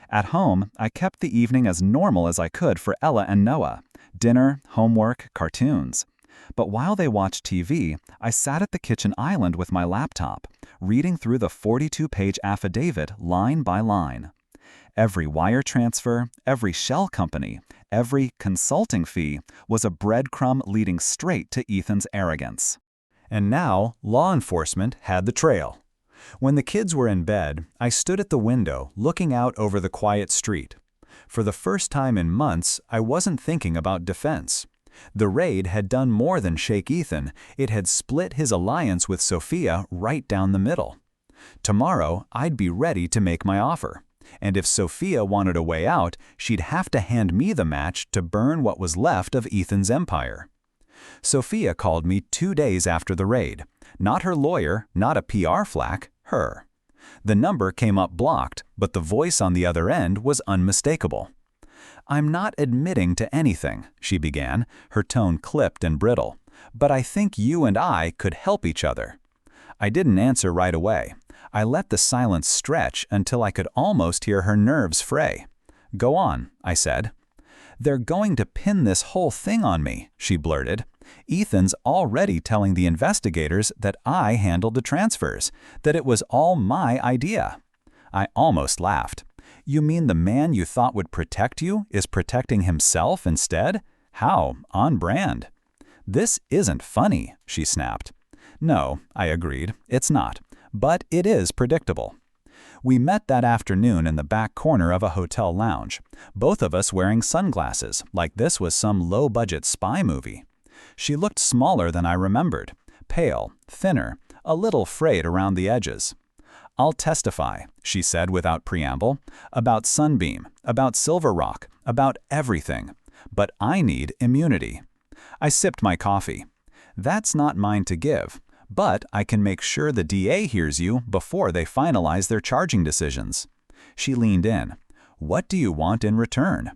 At home, I kept the evening as normal as I could for Ella and Noah. Dinner, homework, cartoons. But while they watched TV, I sat at the kitchen island with my laptop, reading through the 42-page affidavit line by line. Every wire transfer, every shell company, every consulting fee was a breadcrumb leading straight to Ethan's arrogance. And now, law enforcement had the trail. When the kids were in bed, I stood at the window, looking out over the quiet street. For the first time in months, I wasn't thinking about defense. The raid had done more than shake Ethan. It had split his alliance with Sophia right down the middle. Tomorrow, I'd be ready to make my offer. And if Sophia wanted a way out, she'd have to hand me the match to burn what was left of Ethan's empire. Sophia called me 2 days after the raid. Not her lawyer, not a PR flack, her. The number came up blocked, but the voice on the other end was unmistakable. "I'm not admitting to anything," she began, her tone clipped and brittle, "but I think you and I could help each other." I didn't answer right away. I let the silence stretch until I could almost hear her nerves fray. "Go on," I said. "They're going to pin this whole thing on me," she blurted. "Ethan's already telling the investigators that I handled the transfers, that it was all my idea." I almost laughed. "You mean the man you thought would protect you is protecting himself instead? How on brand." "This isn't funny," she snapped. "No," I agreed, "it's not. But it is predictable. We met that afternoon in the back corner of a hotel lounge, both of us wearing sunglasses, like this was some low-budget spy movie. She looked smaller than I remembered, pale, thinner, a little frayed around the edges. "I'll testify," she said without preamble, "about Sunbeam, about Silver Rock, about everything. But I need immunity." I sipped my coffee. "That's not mine to give, but I can make sure the DA hears you before they finalize their charging decisions." She leaned in. "What do you want in return?"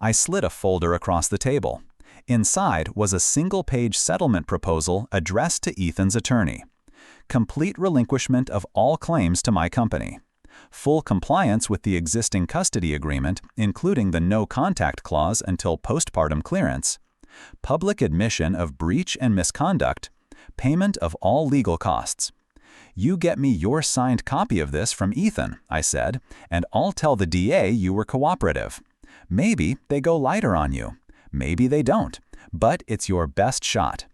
I slid a folder across the table. Inside was a single-page settlement proposal addressed to Ethan's attorney. Complete relinquishment of all claims to my company. Full compliance with the existing custody agreement, including the no-contact clause until postpartum clearance. Public admission of breach and misconduct. Payment of all legal costs. "You get me your signed copy of this from Ethan," I said, "and I'll tell the DA you were cooperative. Maybe they go lighter on you. Maybe they don't. But it's your best shot."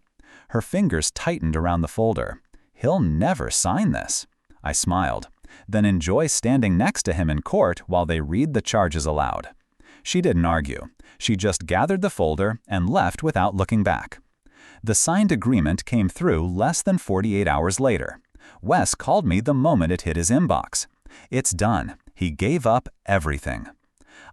Her fingers tightened around the folder. "He'll never sign this." I smiled. "Then enjoy standing next to him in court while they read the charges aloud." She didn't argue. She just gathered the folder and left without looking back. The signed agreement came through less than 48 hours later. Wes called me the moment it hit his inbox. "It's done." He gave up everything.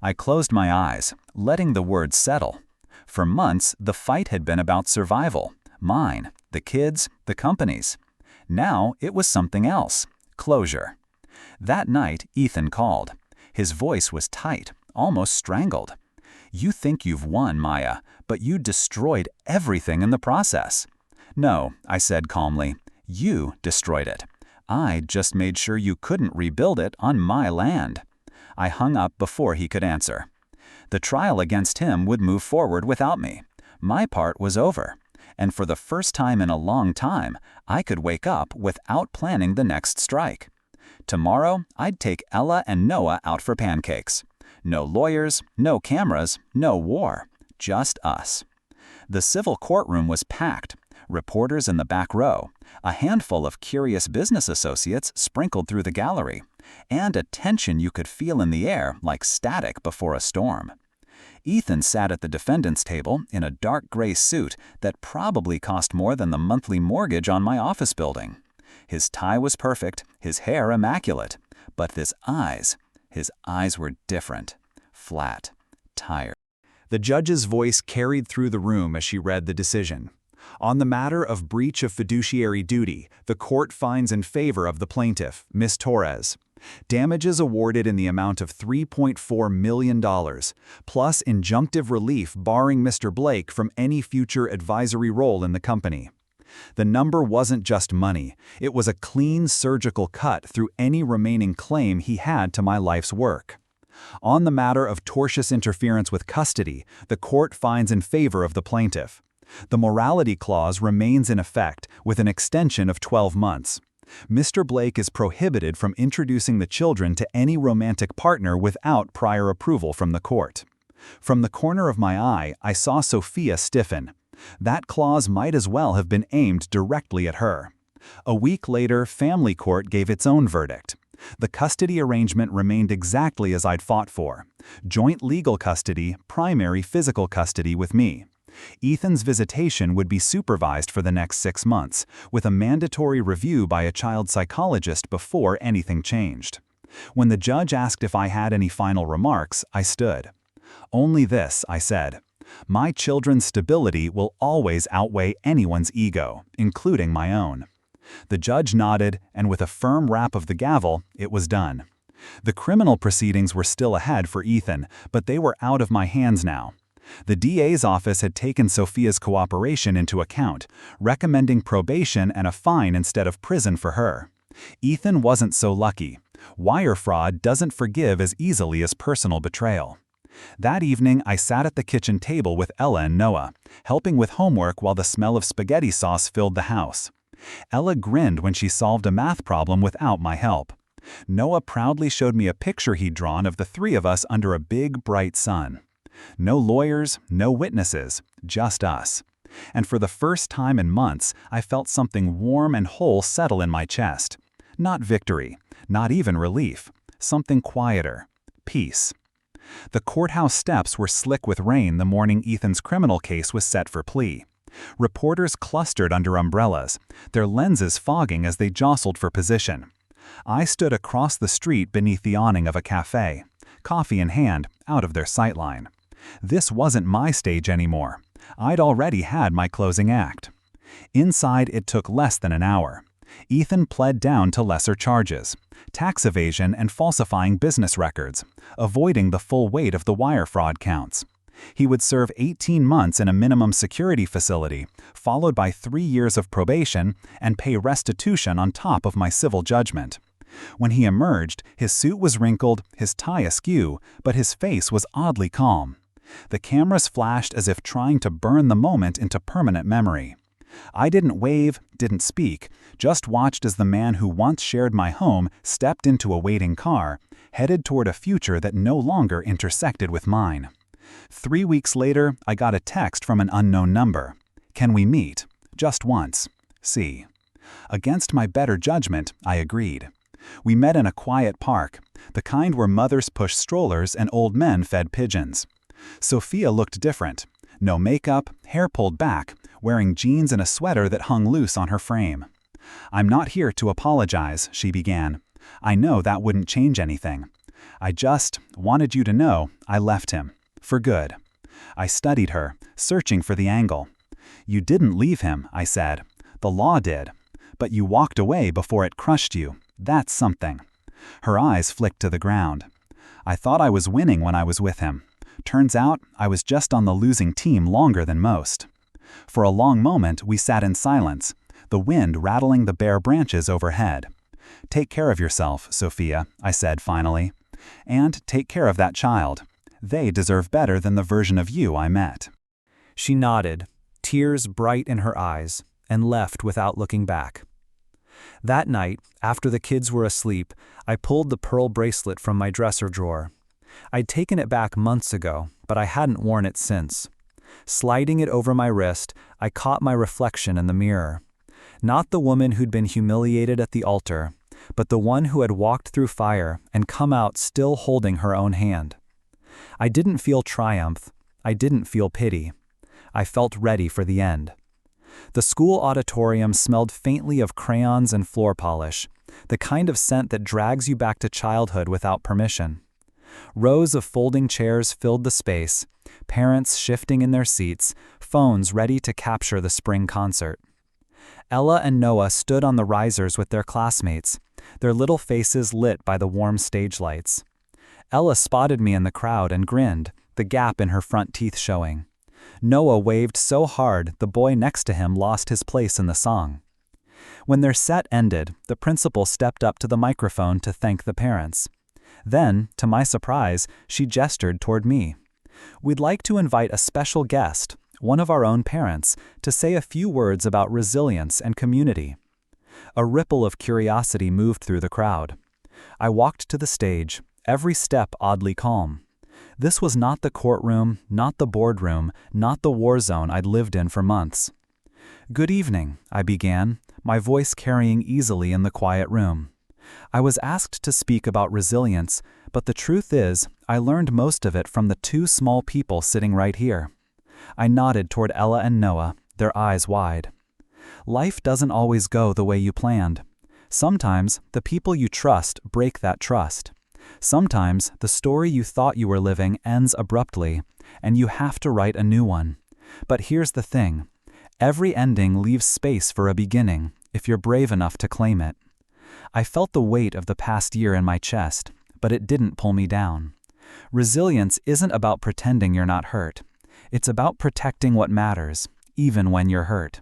I closed my eyes, letting the words settle. For months, the fight had been about survival. Mine, the kids, the company's. Now it was something else. Closure. That night, Ethan called. His voice was tight, almost strangled. "You think you've won, Maya, but you destroyed everything in the process." "No," I said calmly. "You destroyed it. I just made sure you couldn't rebuild it on my land." I hung up before he could answer. The trial against him would move forward without me. My part was over. And for the first time in a long time, I could wake up without planning the next strike. Tomorrow, I'd take Ella and Noah out for pancakes. No lawyers, no cameras, no war. Just us. The civil courtroom was packed. Reporters in the back row, a handful of curious business associates sprinkled through the gallery, and a tension you could feel in the air like static before a storm. Ethan sat at the defendant's table in a dark gray suit that probably cost more than the monthly mortgage on my office building. His tie was perfect, his hair immaculate, but his eyes were different, flat, tired. The judge's voice carried through the room as she read the decision. "On the matter of breach of fiduciary duty, the court finds in favor of the plaintiff, Ms. Torres. Damages awarded in the amount of $3.4 million, plus injunctive relief barring Mr. Blake from any future advisory role in the company." The number wasn't just money, it was a clean surgical cut through any remaining claim he had to my life's work. "On the matter of tortious interference with custody, the court finds in favor of the plaintiff. The morality clause remains in effect with an extension of 12 months. Mr. Blake is prohibited from introducing the children to any romantic partner without prior approval from the court." From the corner of my eye, I saw Sophia stiffen. That clause might as well have been aimed directly at her. A week later, family court gave its own verdict. The custody arrangement remained exactly as I'd fought for. Joint legal custody, primary physical custody with me. Ethan's visitation would be supervised for the next 6 months, with a mandatory review by a child psychologist before anything changed. When the judge asked if I had any final remarks, I stood. "Only this," I said. "My children's stability will always outweigh anyone's ego, including my own." The judge nodded, and with a firm rap of the gavel, it was done. The criminal proceedings were still ahead for Ethan, but they were out of my hands now. The DA's office had taken Sophia's cooperation into account, recommending probation and a fine instead of prison for her. Ethan wasn't so lucky. Wire fraud doesn't forgive as easily as personal betrayal. That evening, I sat at the kitchen table with Ella and Noah, helping with homework while the smell of spaghetti sauce filled the house. Ella grinned when she solved a math problem without my help. Noah proudly showed me a picture he'd drawn of the three of us under a big, bright sun. No lawyers, no witnesses, just us. And for the first time in months, I felt something warm and whole settle in my chest. Not victory, not even relief, something quieter. Peace. The courthouse steps were slick with rain the morning Ethan's criminal case was set for plea. Reporters clustered under umbrellas, their lenses fogging as they jostled for position. I stood across the street beneath the awning of a cafe, coffee in hand, out of their sightline. This wasn't my stage anymore. I'd already had my closing act. Inside, it took less than an hour. Ethan pled down to lesser charges: tax evasion and falsifying business records, avoiding the full weight of the wire fraud counts. He would serve 18 months in a minimum security facility, followed by 3 years of probation, and pay restitution on top of my civil judgment. When he emerged, his suit was wrinkled, his tie askew, but his face was oddly calm. The cameras flashed as if trying to burn the moment into permanent memory. I didn't wave, didn't speak, just watched as the man who once shared my home stepped into a waiting car, headed toward a future that no longer intersected with mine. 3 weeks later, I got a text from an unknown number. "Can we meet? Just once. See." Against my better judgment, I agreed. We met in a quiet park, the kind where mothers pushed strollers and old men fed pigeons. Sophia looked different. No makeup, hair pulled back, wearing jeans and a sweater that hung loose on her frame. "I'm not here to apologize," she began. "I know that wouldn't change anything. I just wanted you to know I left him. For good." I studied her, searching for the angle. "You didn't leave him," I said. "The law did. But you walked away before it crushed you. That's something." Her eyes flicked to the ground. "I thought I was winning when I was with him. Turns out I was just on the losing team longer than most." For a long moment we sat in silence, the wind rattling the bare branches overhead. "Take care of yourself, Sophia," I said finally. "And take care of that child. They deserve better than the version of you I met." She nodded, tears bright in her eyes, and left without looking back. That night, after the kids were asleep, I pulled the pearl bracelet from my dresser drawer. I'd taken it back months ago, but I hadn't worn it since. Sliding it over my wrist, I caught my reflection in the mirror. Not the woman who'd been humiliated at the altar, but the one who had walked through fire and come out still holding her own hand. I didn't feel triumph. I didn't feel pity. I felt ready for the end. The school auditorium smelled faintly of crayons and floor polish, the kind of scent that drags you back to childhood without permission. Rows of folding chairs filled the space, parents shifting in their seats, phones ready to capture the spring concert. Ella and Noah stood on the risers with their classmates, their little faces lit by the warm stage lights. Ella spotted me in the crowd and grinned, the gap in her front teeth showing. Noah waved so hard the boy next to him lost his place in the song. When their set ended, the principal stepped up to the microphone to thank the parents. Then, to my surprise, she gestured toward me. "We'd like to invite a special guest, one of our own parents, to say a few words about resilience and community." A ripple of curiosity moved through the crowd. I walked to the stage, every step oddly calm. This was not the courtroom, not the boardroom, not the war zone I'd lived in for months. "Good evening," I began, my voice carrying easily in the quiet room. I was asked to speak about resilience, but the truth is, I learned most of it from the two small people sitting right here. I nodded toward Ella and Noah, their eyes wide. Life doesn't always go the way you planned. Sometimes the people you trust break that trust. Sometimes the story you thought you were living ends abruptly, and you have to write a new one. But here's the thing. Every ending leaves space for a beginning, if you're brave enough to claim it. I felt the weight of the past year in my chest, but it didn't pull me down. Resilience isn't about pretending you're not hurt. It's about protecting what matters, even when you're hurt.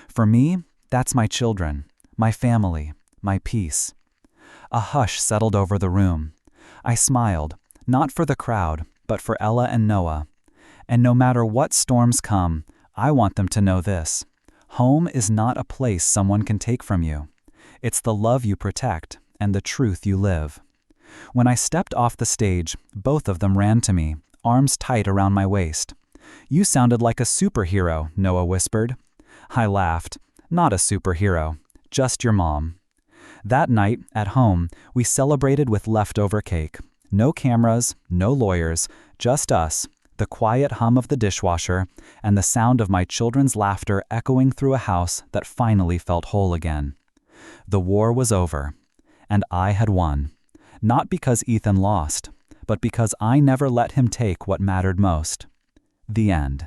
For me, that's my children, my family, my peace. A hush settled over the room. I smiled, not for the crowd, but for Ella and Noah. And no matter what storms come, I want them to know this. Home is not a place someone can take from you. It's the love you protect and the truth you live. When I stepped off the stage, both of them ran to me, arms tight around my waist. "You sounded like a superhero," Noah whispered. I laughed. "Not a superhero, just your mom." That night, at home, we celebrated with leftover cake. No cameras, no lawyers, just us, the quiet hum of the dishwasher, and the sound of my children's laughter echoing through a house that finally felt whole again. The war was over, and I had won. Not because Ethan lost, but because I never let him take what mattered most. The end.